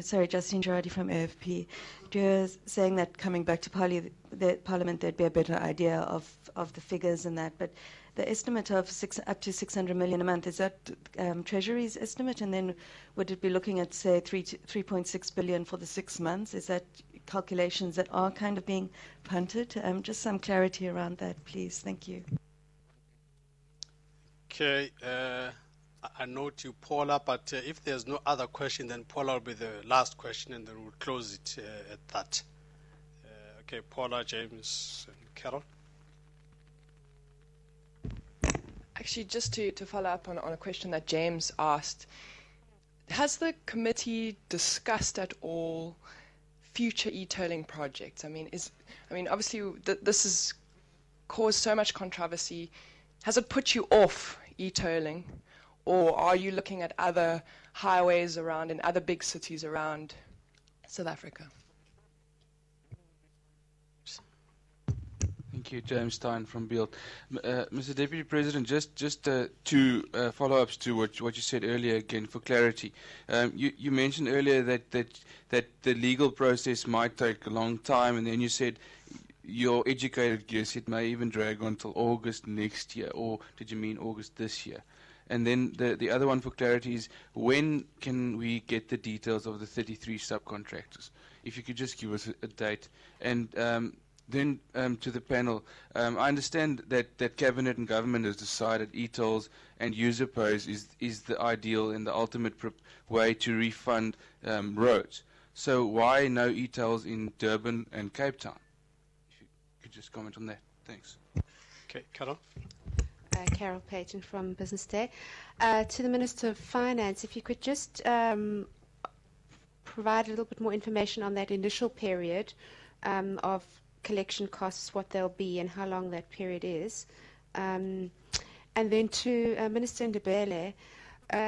sorry, Justine Girardi from AFP. You're saying that coming back to Parliament, there'd be a better idea of the figures and that, but the estimate of up to 600 million a month, is that Treasury's estimate? And then would it be looking at, say, 3.6 billion for the 6 months? Is that calculations that are kind of being punted? Just some clarity around that, please. Thank you. Okay. I note you, Paula, but if there's no other question, then Paula will be the last question, and then we'll close it at that. Okay, Paula, James, and Carol. Actually, just to follow up on a question that James asked, has the committee discussed at all future e-tolling projects? I mean, obviously this has caused so much controversy. Has it put you off e-tolling, or are you looking at other highways around in other big cities around South Africa? Thank you, James Stein from Beeld. Mr. Deputy President, just two follow-ups to what you said earlier again for clarity. You mentioned earlier that the legal process might take a long time, and then you said your educated guess it may even drag on till August next year, or did you mean August this year? And then the other one for clarity is, when can we get the details of the 33 subcontractors? If you could just give us a date. And then to the panel, I understand that Cabinet and Government has decided e-tolls and user pays is the ideal and the ultimate way to refund roads. So why no e-tolls in Durban and Cape Town? If you could just comment on that. Thanks. Okay, Carol. Carol Payton from Business Day. To the Minister of Finance, if you could just provide a little bit more information on that initial period of collection costs, what they'll be and how long that period is. And then to Minister Ndebele,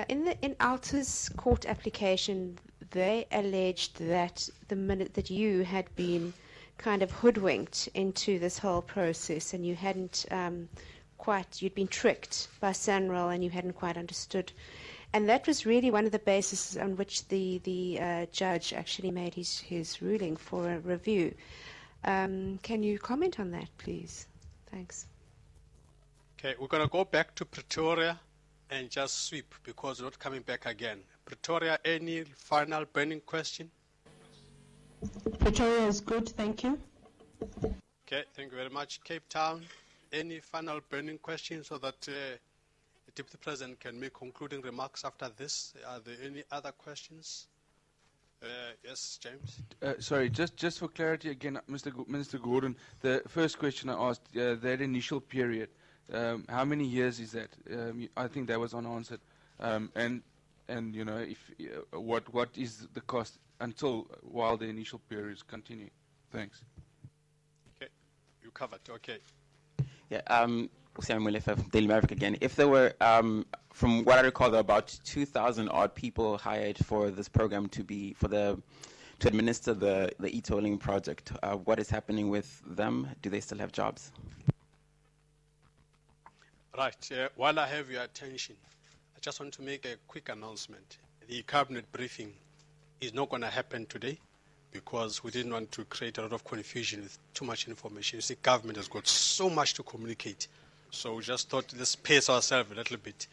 in Alta's court application, they alleged that the minute that you had been kind of hoodwinked into this whole process and you hadn't you'd been tricked by Sanral and you hadn't quite understood. And that was really one of the bases on which the judge actually made his ruling for a review. Can you comment on that, please? Thanks. Okay, we're going to go back to Pretoria and just sweep because we're not coming back again. Pretoria, any final burning question? Pretoria is good, thank you. Okay, thank you very much. Cape Town, any final burning questions so that the Deputy President can make concluding remarks after this? Are there any other questions? Yes, James. Sorry, just for clarity again, Minister Gordon, the first question I asked, that initial period, how many years is that? I think that was unanswered. And you know, if what is the cost while the initial periods continue? Thanks. Okay, you covered. Okay. Yeah. Usiami Molefe, Daily Maverick again. If there were, from what I recall, there were about 2,000 odd people hired for this program to administer the e-tolling project. What is happening with them? Do they still have jobs? Right. While I have your attention, I just want to make a quick announcement. The cabinet briefing is not going to happen today. because we didn't want to create a lot of confusion with too much information. You see, government has got so much to communicate. So we just thought let's pace ourselves a little bit.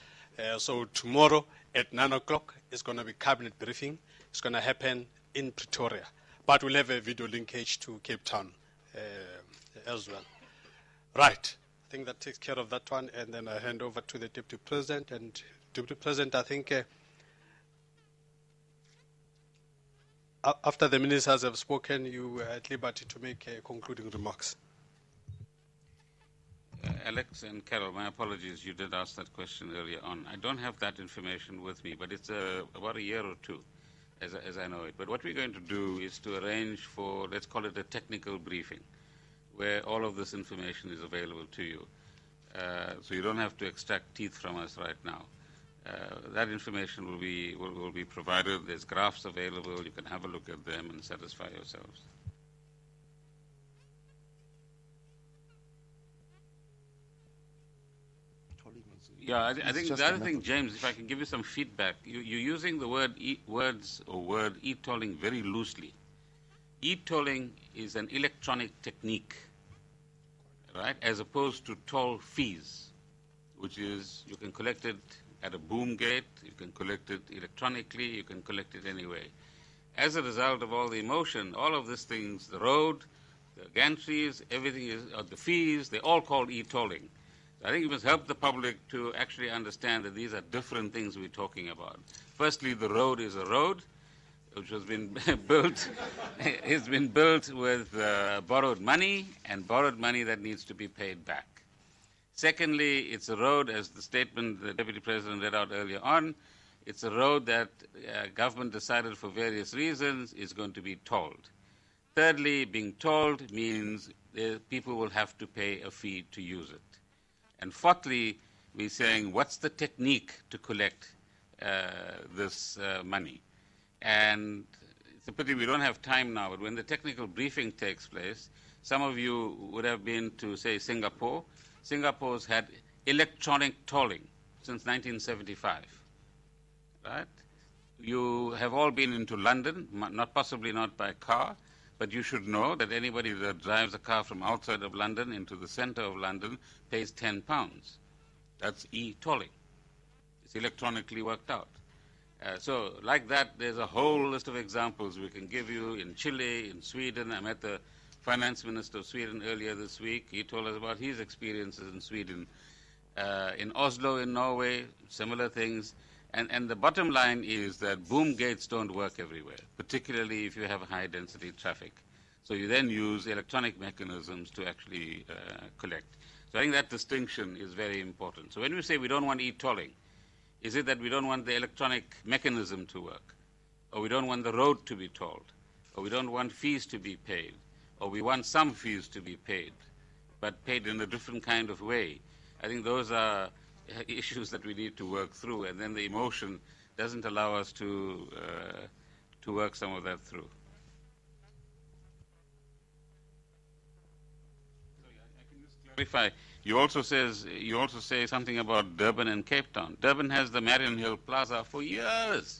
So tomorrow at 9 o'clock is going to be cabinet briefing. It's going to happen in Pretoria. But we'll have a video linkage to Cape Town as well. Right. I think that takes care of that one. And then I hand over to the Deputy President. And Deputy President, I think after the ministers have spoken, you are at liberty to make concluding remarks. Alex and Carol, my apologies, you did ask that question earlier on. I don't have that information with me, but it's about a year or two, as I know it. But what we're going to do is to arrange for, let's call it a technical briefing, where all of this information is available to you. So you don't have to extract teeth from us right now. That information will be provided. There's graphs available. You can have a look at them and satisfy yourselves. Yeah, I think the other thing, James, if I can give you some feedback, you're using the word e-tolling very loosely. E-tolling is an electronic technique, right, as opposed to toll fees, which is you can collect it at a boom gate, you can collect it electronically, you can collect it anyway. As a result of all the emotion, all of these things, the road, the gantries, everything is, the fees, they're all called e-tolling. I think you must help the public to actually understand that these are different things we're talking about. Firstly, the road is a road, which has been built. It's been built with borrowed money, and borrowed money that needs to be paid back. Secondly, it's a road, as the statement the Deputy President read out earlier on, it's a road that government decided for various reasons is going to be tolled. Thirdly, being tolled means people will have to pay a fee to use it. And fourthly, we're saying, what's the technique to collect this money? And it's a pity we don't have time now, but when the technical briefing takes place, some of you would have been to, say, Singapore. Singapore's had electronic tolling since 1975, right? You have all been into London, possibly not by car, but you should know that anybody that drives a car from outside of London into the center of London pays £10. That's e-tolling. It's electronically worked out. So like that, there's a whole list of examples we can give you in Chile, in Sweden. I met the finance minister of Sweden earlier this week. He told us about his experiences in Sweden. In Oslo, in Norway, similar things. And the bottom line is that boom gates don't work everywhere, particularly if you have high-density traffic. So you then use electronic mechanisms to actually collect. So I think that distinction is very important. So when we say we don't want e-tolling, is it that we don't want the electronic mechanism to work, or we don't want the road to be tolled, or we don't want fees to be paid, or we want some fees to be paid, but paid in a different kind of way? I think those are issues that we need to work through, and then the emotion doesn't allow us to work some of that through. I can just clarify. You also say something about Durban and Cape Town. Durban has the Marion Hill Plaza for years.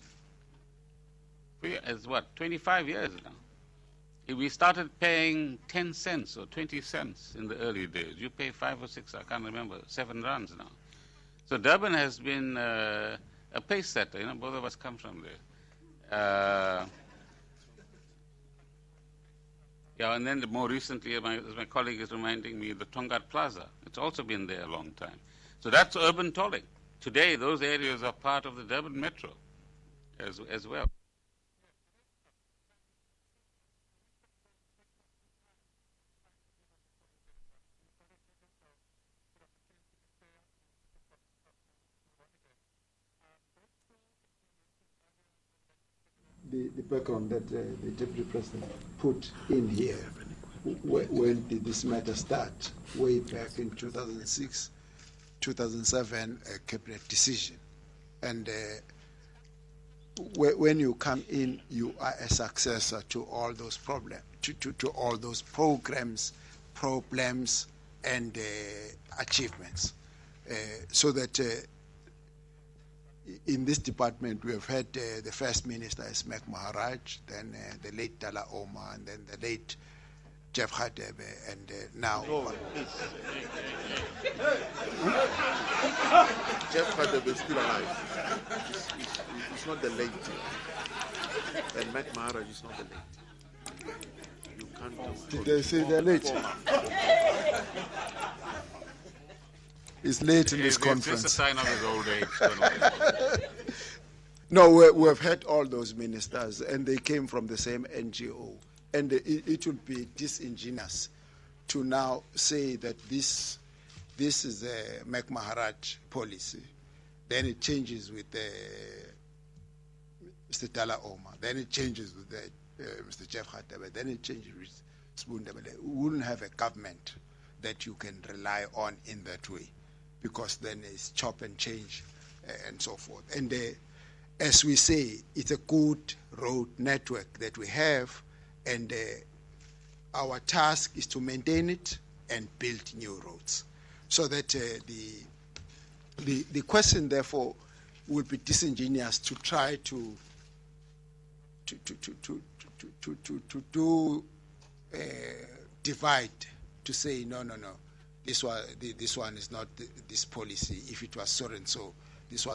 As what, 25 years now. We started paying 10 cents or 20 cents in the early days. You pay 5 or 6, I can't remember, 7 rands now. So Durban has been a pace setter. You know, both of us come from there. Yeah, and then more recently, as my colleague is reminding me, the Tongaat Plaza. It's also been there a long time. So that's urban tolling. Today, those areas are part of the Durban Metro as well. The background that the Deputy President put in here, when did this matter start? Way back in 2006, 2007, a cabinet decision. And when you come in, you are a successor to all those problems, to all those programs, and achievements. So that in this department, we have had the first minister as Mek Maharaj, then the late Dala Omar, and then the late Jeff Hadebe, and now. Jeff Hadebe is still alive. He's not the late. And Mek Maharaj is not the late. You can't. Did they say they're late? He's late in this conference. It's just a sign of his old age. No, we have had all those ministers, and they came from the same NGO. And it would be disingenuous to now say that this is a Mek Maharaj policy. Then it changes with Mr. Dala Omar. Then it changes with Mr. Jeff Hadebe. Then it changes with Spundebele. We wouldn't have a government that you can rely on in that way, because then it's chop and change and so forth. And as we say, it's a good road network that we have, and our task is to maintain it and build new roads. So that the question, therefore, would be disingenuous to try to do divide, to say no. This one is not this policy. If it was so and so, this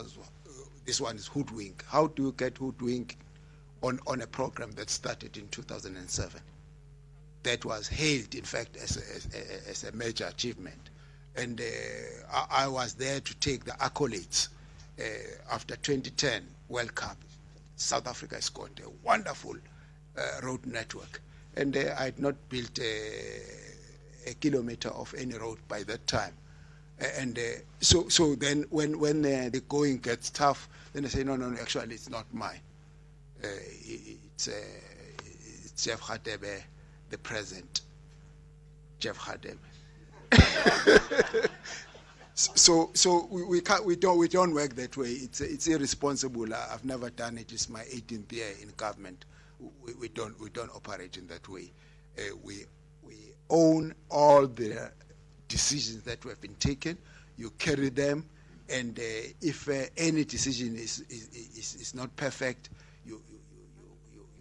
one is hoodwink. How do you get hoodwink on a program that started in 2007? That was hailed, in fact, as a major achievement. And I was there to take the accolades after 2010 World Cup. South Africa has got a wonderful road network. And I had not built a kilometer of any road by that time. And so then when the going gets tough, then I say, no, actually it's not mine. It's Jeff Hadebe, the present Jeff Hadebe. So we don't work that way. It's irresponsible. I've never done it. It's my 18th year in government. We don't operate in that way. We own all the decisions that have been taken. You carry them, and if any decision is not perfect, you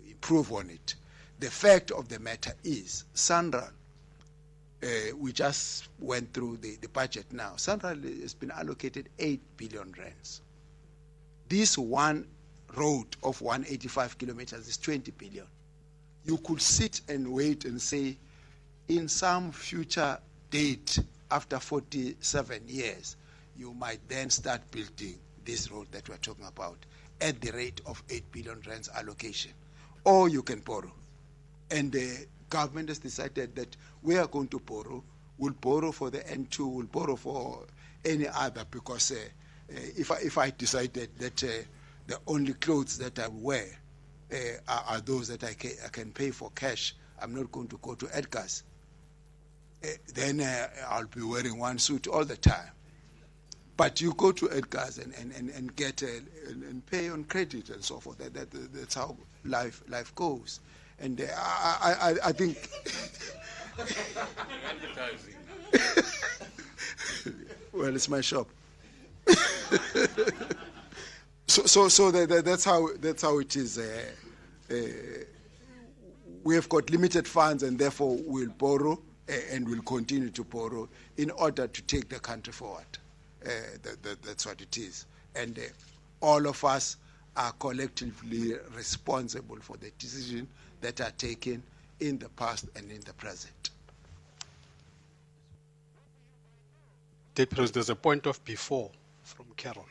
improve on it. The fact of the matter is, Sanral, we just went through the budget now. Sanral has been allocated 8 billion rands. This one road of 185 kilometers is 20 billion. You could sit and wait and say, in some future date, after 47 years, you might then start building this road that we're talking about at the rate of 8 billion rands allocation. Or you can borrow. And the government has decided that we are going to borrow. We'll borrow for the N2, we'll borrow for any other, because if I decided that the only clothes that I wear are those that I can pay for cash, I'm not going to go to Edgar's. Then I'll be wearing one suit all the time. But you go to Edgar's and get and pay on credit and so forth. That's how life goes. And I think Advertising. Well, it's my shop. So that's how it is. We have got limited funds, and therefore we'll borrow and we'll continue to borrow in order to take the country forward. That's what it is. And all of us are collectively responsible for the decisions that are taken in the past and in the present. There's a point of before from Carol.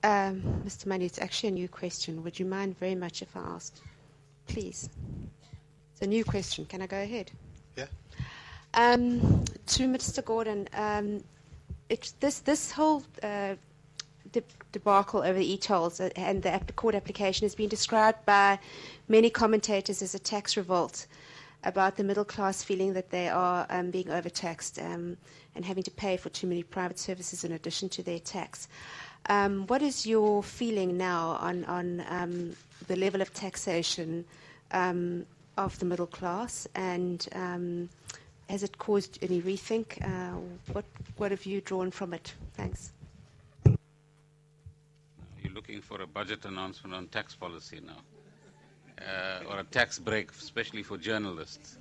Mr. Mani, it's actually a new question. Would you mind very much if I asked? Please. It's a new question. Can I go ahead? Yeah. To Mr. Gordon, this whole debacle over the e-tolls and the court application has been described by many commentators as a tax revolt about the middle class feeling that they are being overtaxed and having to pay for too many private services in addition to their tax. What is your feeling now on the level of taxation of the middle class, and has it caused any rethink? what have you drawn from it? Thanks. You're looking for a budget announcement on tax policy now, or a tax break, especially for journalists.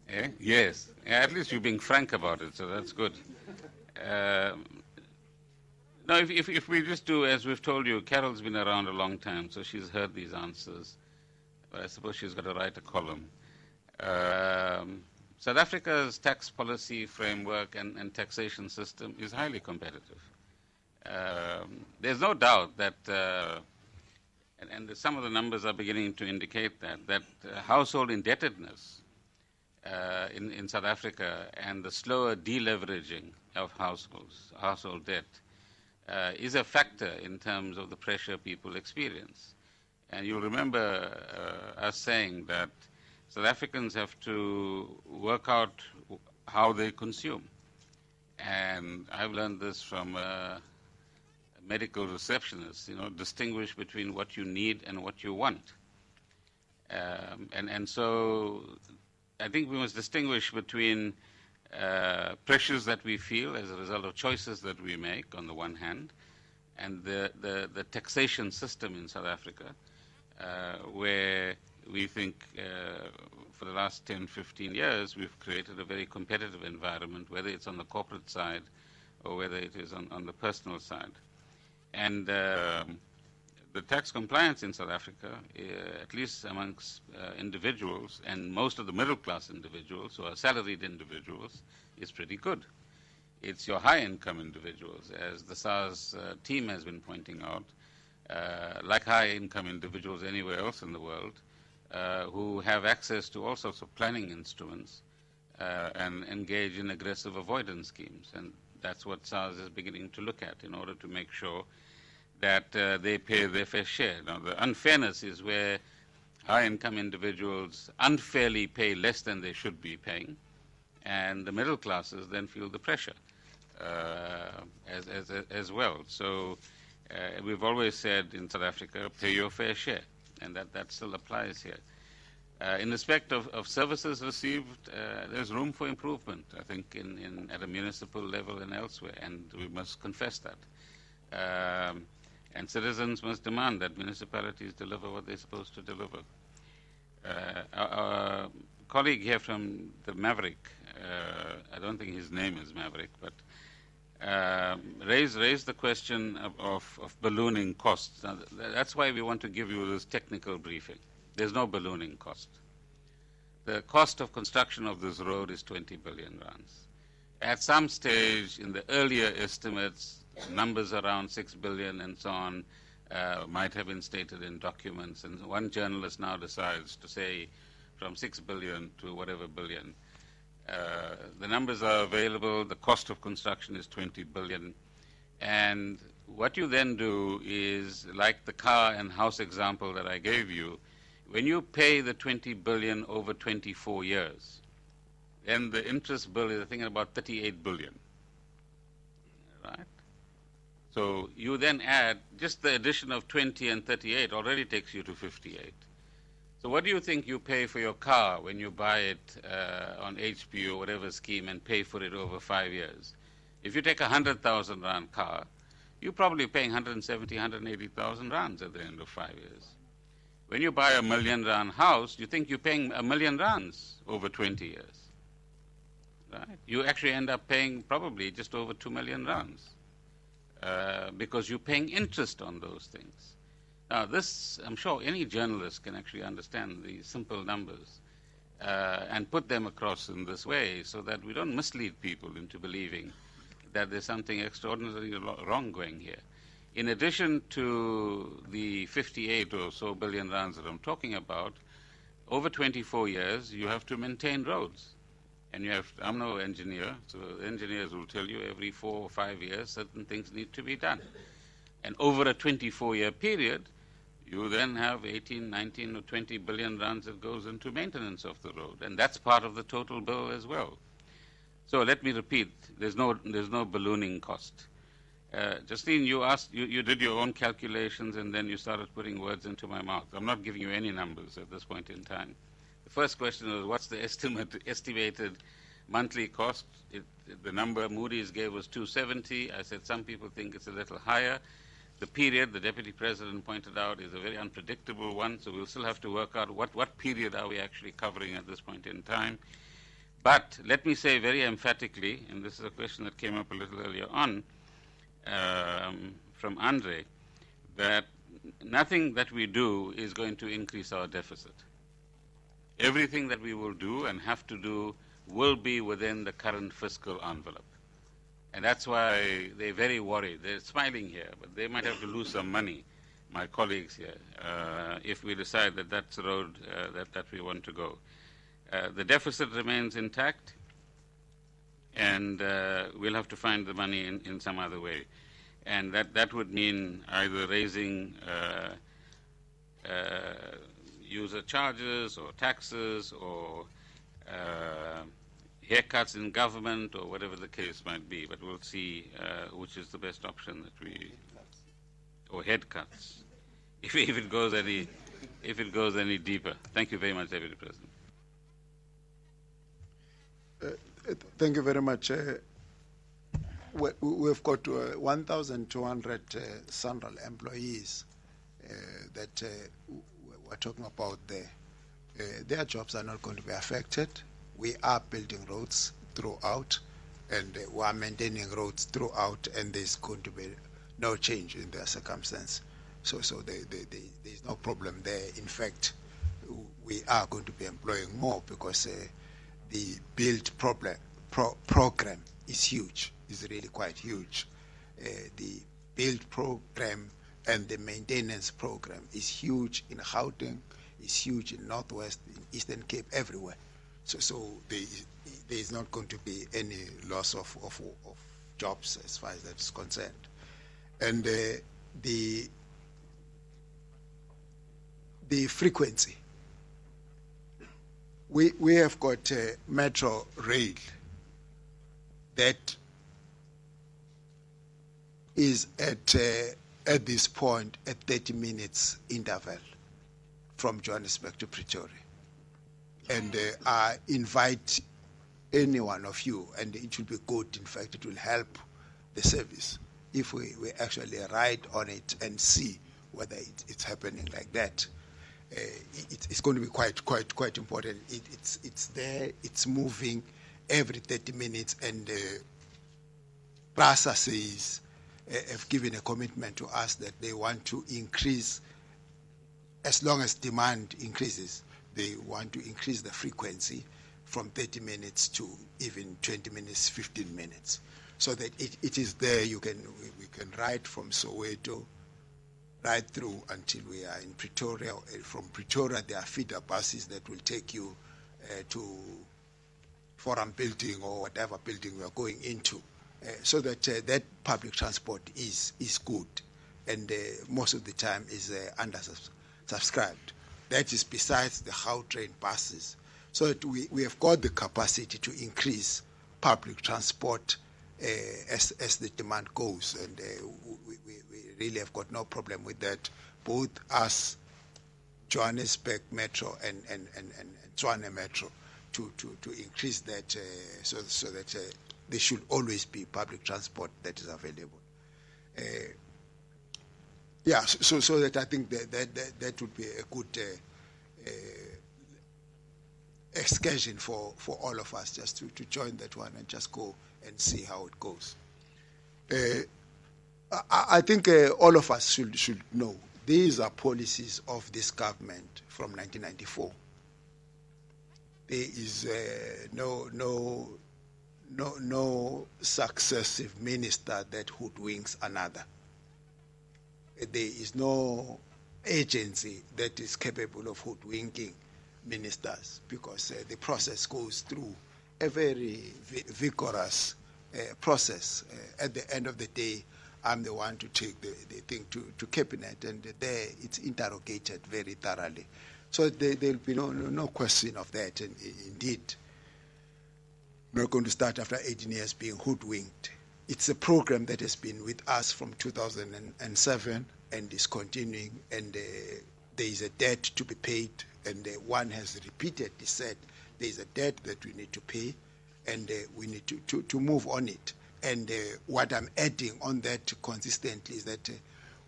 Eh? Yes. At least you're being frank about it, so that's good. Now, if we just do, as we've told you, Carol's been around a long time, so she's heard these answers. But I suppose she's got to write a column. South Africa's tax policy framework and taxation system is highly competitive. There's no doubt that, and some of the numbers are beginning to indicate that household indebtedness in South Africa and the slower deleveraging of household debt is a factor in terms of the pressure people experience. And you'll remember us saying that South Africans have to work out how they consume. And I've learned this from a medical receptionist, distinguish between what you need and what you want. And so I think we must distinguish between pressures that we feel as a result of choices that we make on the one hand, and the taxation system in South Africa, where we think for the last 10, 15 years we've created a very competitive environment, whether it's on the corporate side or whether it is on the personal side. And the tax compliance in South Africa, at least amongst individuals and most of the middle-class individuals who are salaried individuals, is pretty good. It's your high-income individuals, as the SARS team has been pointing out, like high-income individuals anywhere else in the world, who have access to all sorts of planning instruments and engage in aggressive avoidance schemes. And that's what SARS is beginning to look at in order to make sure that they pay their fair share. Now, the unfairness is where high-income individuals unfairly pay less than they should be paying, and the middle classes then feel the pressure as well. So we've always said in South Africa, pay your fair share, and that still applies here. In respect of services received, there's room for improvement, I think, at a municipal level and elsewhere, and we must confess that. And citizens must demand that municipalities deliver what they're supposed to deliver. Our colleague here from the Maverick, I don't think his name is Maverick, but raised the question of ballooning costs. Now, that's why we want to give you this technical briefing. There's no ballooning cost. The cost of construction of this road is 20 billion rands. At some stage in the earlier estimates, numbers around 6 billion and so on might have been stated in documents, and one journalist now decides to say from 6 billion to whatever billion. The numbers are available. The cost of construction is 20 billion. And what you then do is, like the car and house example that I gave you, when you pay the 20 billion over 24 years, then the interest bill is, I think, about 38 billion. Right? So you then add, just the addition of 20 and 38 already takes you to 58. So what do you think you pay for your car when you buy it on HP or whatever scheme and pay for it over 5 years? If you take a 100,000 rand car, you're probably paying 170, 180,000 rands at the end of 5 years. When you buy a R1 million house, you think you're paying R1 million rands over 20 years. Right? You actually end up paying probably just over 2 million rands. Because you're paying interest on those things. Now, this, I'm sure any journalist can actually understand these simple numbers and put them across in this way so that we don't mislead people into believing that there's something extraordinarily wrong going here. In addition to the 58 or so billion rands that I'm talking about, over 24 years, you have to maintain roads. And I'm no engineer, so engineers will tell you every 4 or 5 years certain things need to be done. And over a 24-year period, you then have 18, 19 or 20 billion rands that goes into maintenance of the road. And that's part of the total bill as well. So let me repeat, there's no ballooning cost. Justine, you did your own calculations and then you started putting words into my mouth. I'm not giving you any numbers at this point in time. The first question was, what's the estimated monthly cost, the number Moody's gave was 270. I said some people think it's a little higher. The period, the Deputy President pointed out, is a very unpredictable one, so we'll still have to work out what period are we actually covering at this point in time. But let me say very emphatically, and this is a question that came up a little earlier on from Andre, that nothing that we do is going to increase our deficit. Everything that we will do and have to do will be within the current fiscal envelope. And that's why they're very worried. They're smiling here, but they might have to lose some money, my colleagues here, if we decide that that's the road that we want to go. The deficit remains intact, and we'll have to find the money in some other way. And that would mean either raising user charges or taxes or haircuts in government or whatever the case might be. But we'll see which is the best option that we, or head cuts, if it goes any deeper. Thank you very much, Deputy President. Thank you very much. We've got 1,200 Sanral employees that we're talking about there. Their jobs are not going to be affected. We are building roads throughout, and we are maintaining roads throughout, and there's going to be no change in their circumstance. So there's no problem there. In fact, we are going to be employing more because the build program is huge. It's really quite huge. The build program and the maintenance program is huge in Gauteng, is huge in Northwest, in Eastern Cape, everywhere. So there is not going to be any loss of jobs as far as that is concerned. And the frequency. We have got metro rail that is at this point a 30 minutes interval from Johannesburg to Pretoria. And I invite any one of you, and it will be good, in fact, it will help the service if we actually ride on it and see whether it's happening like that. It's going to be quite important. It's there, it's moving every 30 minutes, and PRASA says, have given a commitment to us that they want to increase, as long as demand increases, they want to increase the frequency from 30 minutes to even 20 minutes, 15 minutes, so that it is there. We can ride from Soweto right through until we are in Pretoria. From Pretoria, there are feeder buses that will take you to Forum Building or whatever building we are going into, so that that public transport is good, and most of the time is undersubscribed. That is besides the Gautrain buses, so that we have got the capacity to increase public transport as the demand goes, and we really have got no problem with that. Both us, Johannesburg Metro and Tshwane Metro, to increase that, so that there should always be public transport that is available. So that I think that would be a good excursion for all of us, just to join that one and just go and see how it goes. I think all of us should know these are policies of this government from 1994. There is no successive minister that hoodwinks another. There is no agency that is capable of hoodwinking ministers, because the process goes through a very vigorous process. At the end of the day, I'm the one to take the thing to cabinet, and there it's interrogated very thoroughly. So there will be no question of that. And indeed, we're not going to start after 18 years being hoodwinked. It's a program that has been with us from 2007 and is continuing, and there is a debt to be paid, and one has repeatedly said there is a debt that we need to pay, and we need to move on it. And what I'm adding on that consistently is that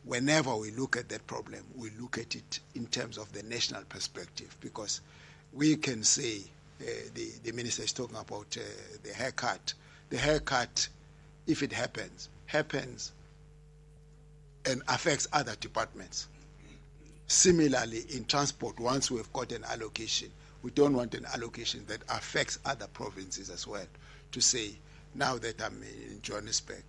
whenever we look at that problem, we look at it in terms of the national perspective, because we can say, the minister is talking about the haircut. The haircut, if it happens and affects other departments. Similarly, in transport, once we've got an allocation, we don't want an allocation that affects other provinces as well. To say, now that I'm in Johannesburg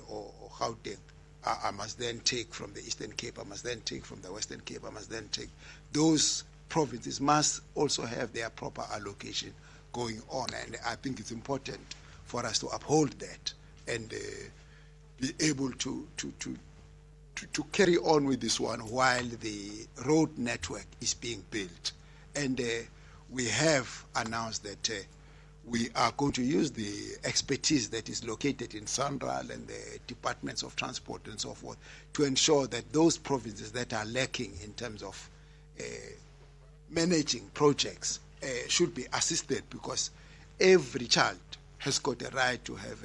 or Gauteng, I must then take from the Eastern Cape, I must then take from the Western Cape, I must then take. Those provinces must also have their proper allocation going on, and I think it's important for us to uphold that and be able to carry on with this one while the road network is being built. And we have announced that we are going to use the expertise that is located in Sanral and the departments of transport and so forth to ensure that those provinces that are lacking in terms of managing projects should be assisted, because every child has got a right to have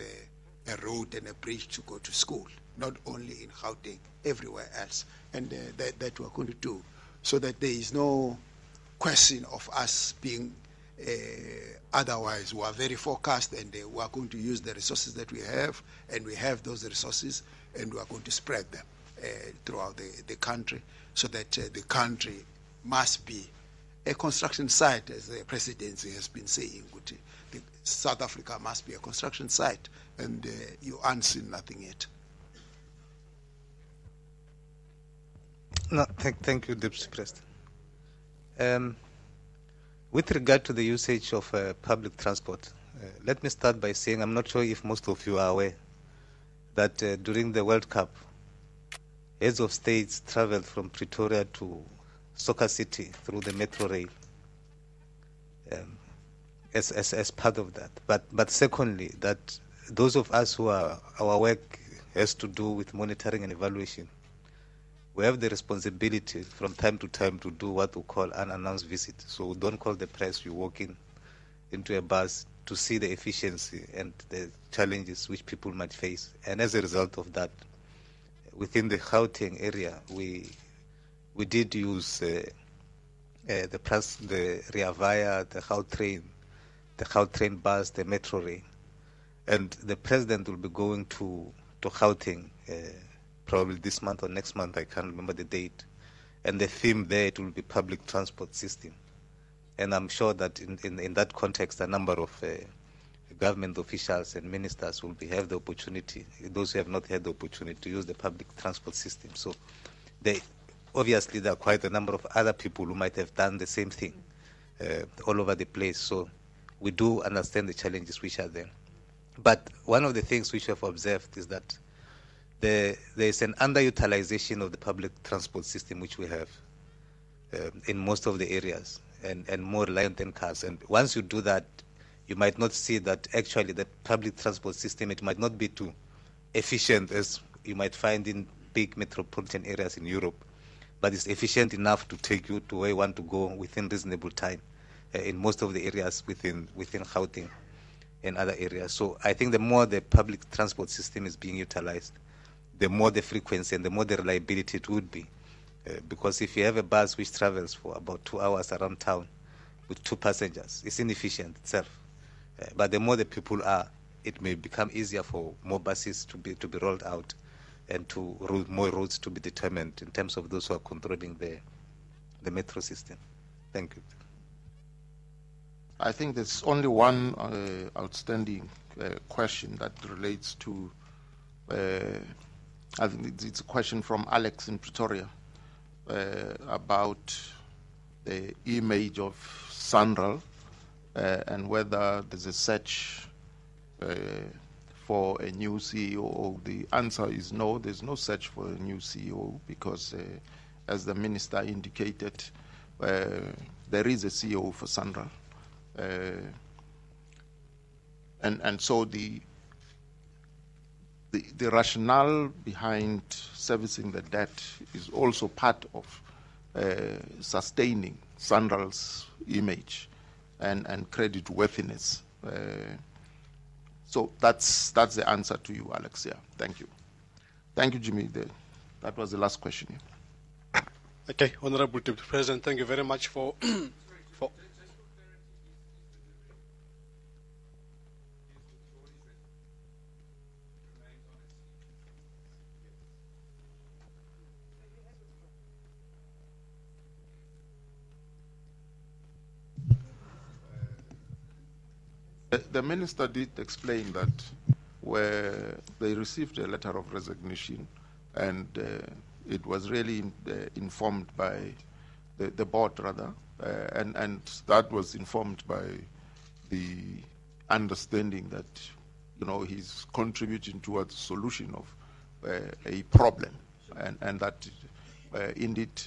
a road and a bridge to go to school, not only in Gauteng, everywhere else. And that we're going to do, so that there is no question of us being otherwise. We are very focused, and we are going to use the resources that we have, and we have those resources, and we are going to spread them throughout the country, so that the country must be a construction site, as the presidency has been saying. South Africa must be a construction site, and you aren't seen nothing yet. No, thank you, Deputy President. With regard to the usage of public transport, let me start by saying I'm not sure if most of you are aware that during the World Cup, heads of states traveled from Pretoria to Soccer City through the metro rail as part of that. But secondly, that those of us who are, our work has to do with monitoring and evaluation, we have the responsibility from time to time to do what we call unannounced visit. So we don't call the press, you walk into a bus to see the efficiency and the challenges which people might face. And as a result of that, within the Gauteng area, we did use the Rea Vaya, the Gautrain bus, the metro rail. And the President will be going to Gauteng probably this month or next month, I can't remember the date. And the theme there, it will be public transport system. And I'm sure that in that context, a number of government officials and ministers will have the opportunity, those who have not had the opportunity, to use the public transport system. So obviously there are quite a number of other people who might have done the same thing all over the place. So we do understand the challenges which are there. But one of the things which we have observed is that there is an underutilization of the public transport system which we have in most of the areas, and more reliant on cars. And once you do that, you might not see that actually the public transport system, it might not be too efficient as you might find in big metropolitan areas in Europe, but it's efficient enough to take you to where you want to go within reasonable time in most of the areas within Gauteng and other areas. So I think the more the public transport system is being utilized, the more the frequency and the more the reliability it would be. Because if you have a bus which travels for about 2 hours around town with 2 passengers, it's inefficient itself. But the more the people are, it may become easier for more buses to be rolled out, and more routes to be determined in terms of those who are controlling the metro system. Thank you. I think there's only one outstanding question that relates to, I think it's a question from Alex in Pretoria about the image of Sanral and whether there's a search for a new CEO. The answer is no, there's no search for a new CEO, because as the minister indicated, there is a CEO for Sanral. And so the rationale behind servicing the debt is also part of sustaining Sanral's image and credit worthiness So that's the answer to you, Alex. Yeah, thank you. Thank you, Jimmy. That was the last question. Yeah. Okay, Honorable Deputy President, thank you very much for The minister did explain that where they received a letter of resignation, and it was really informed by the board, rather, and that was informed by the understanding that, you know, he's contributing towards the solution of a problem, and that indeed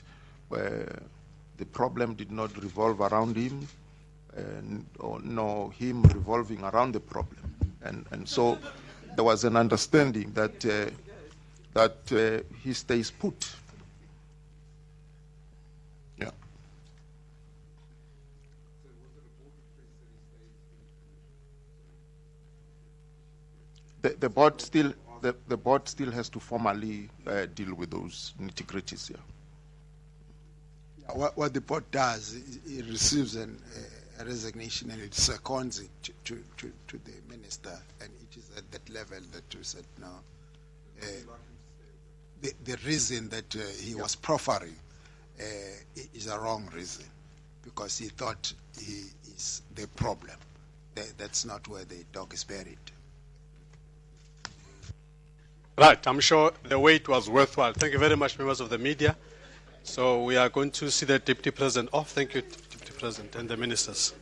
the problem did not revolve around him, nor him revolving around the problem, and so there was an understanding that he stays put. Yeah. The board still has to formally deal with those nitty-gritties. Yeah. What the board does, it receives a resignation and it seconds it to the minister, and it is at that level that we said no. The reason that he was proffering is a wrong reason, because he thought he is the problem. That's not where the dog is buried. Right, I'm sure the wait was worthwhile. Thank you very much, members of the media. So we are going to see the Deputy President off. Thank you, Deputy President, and the ministers.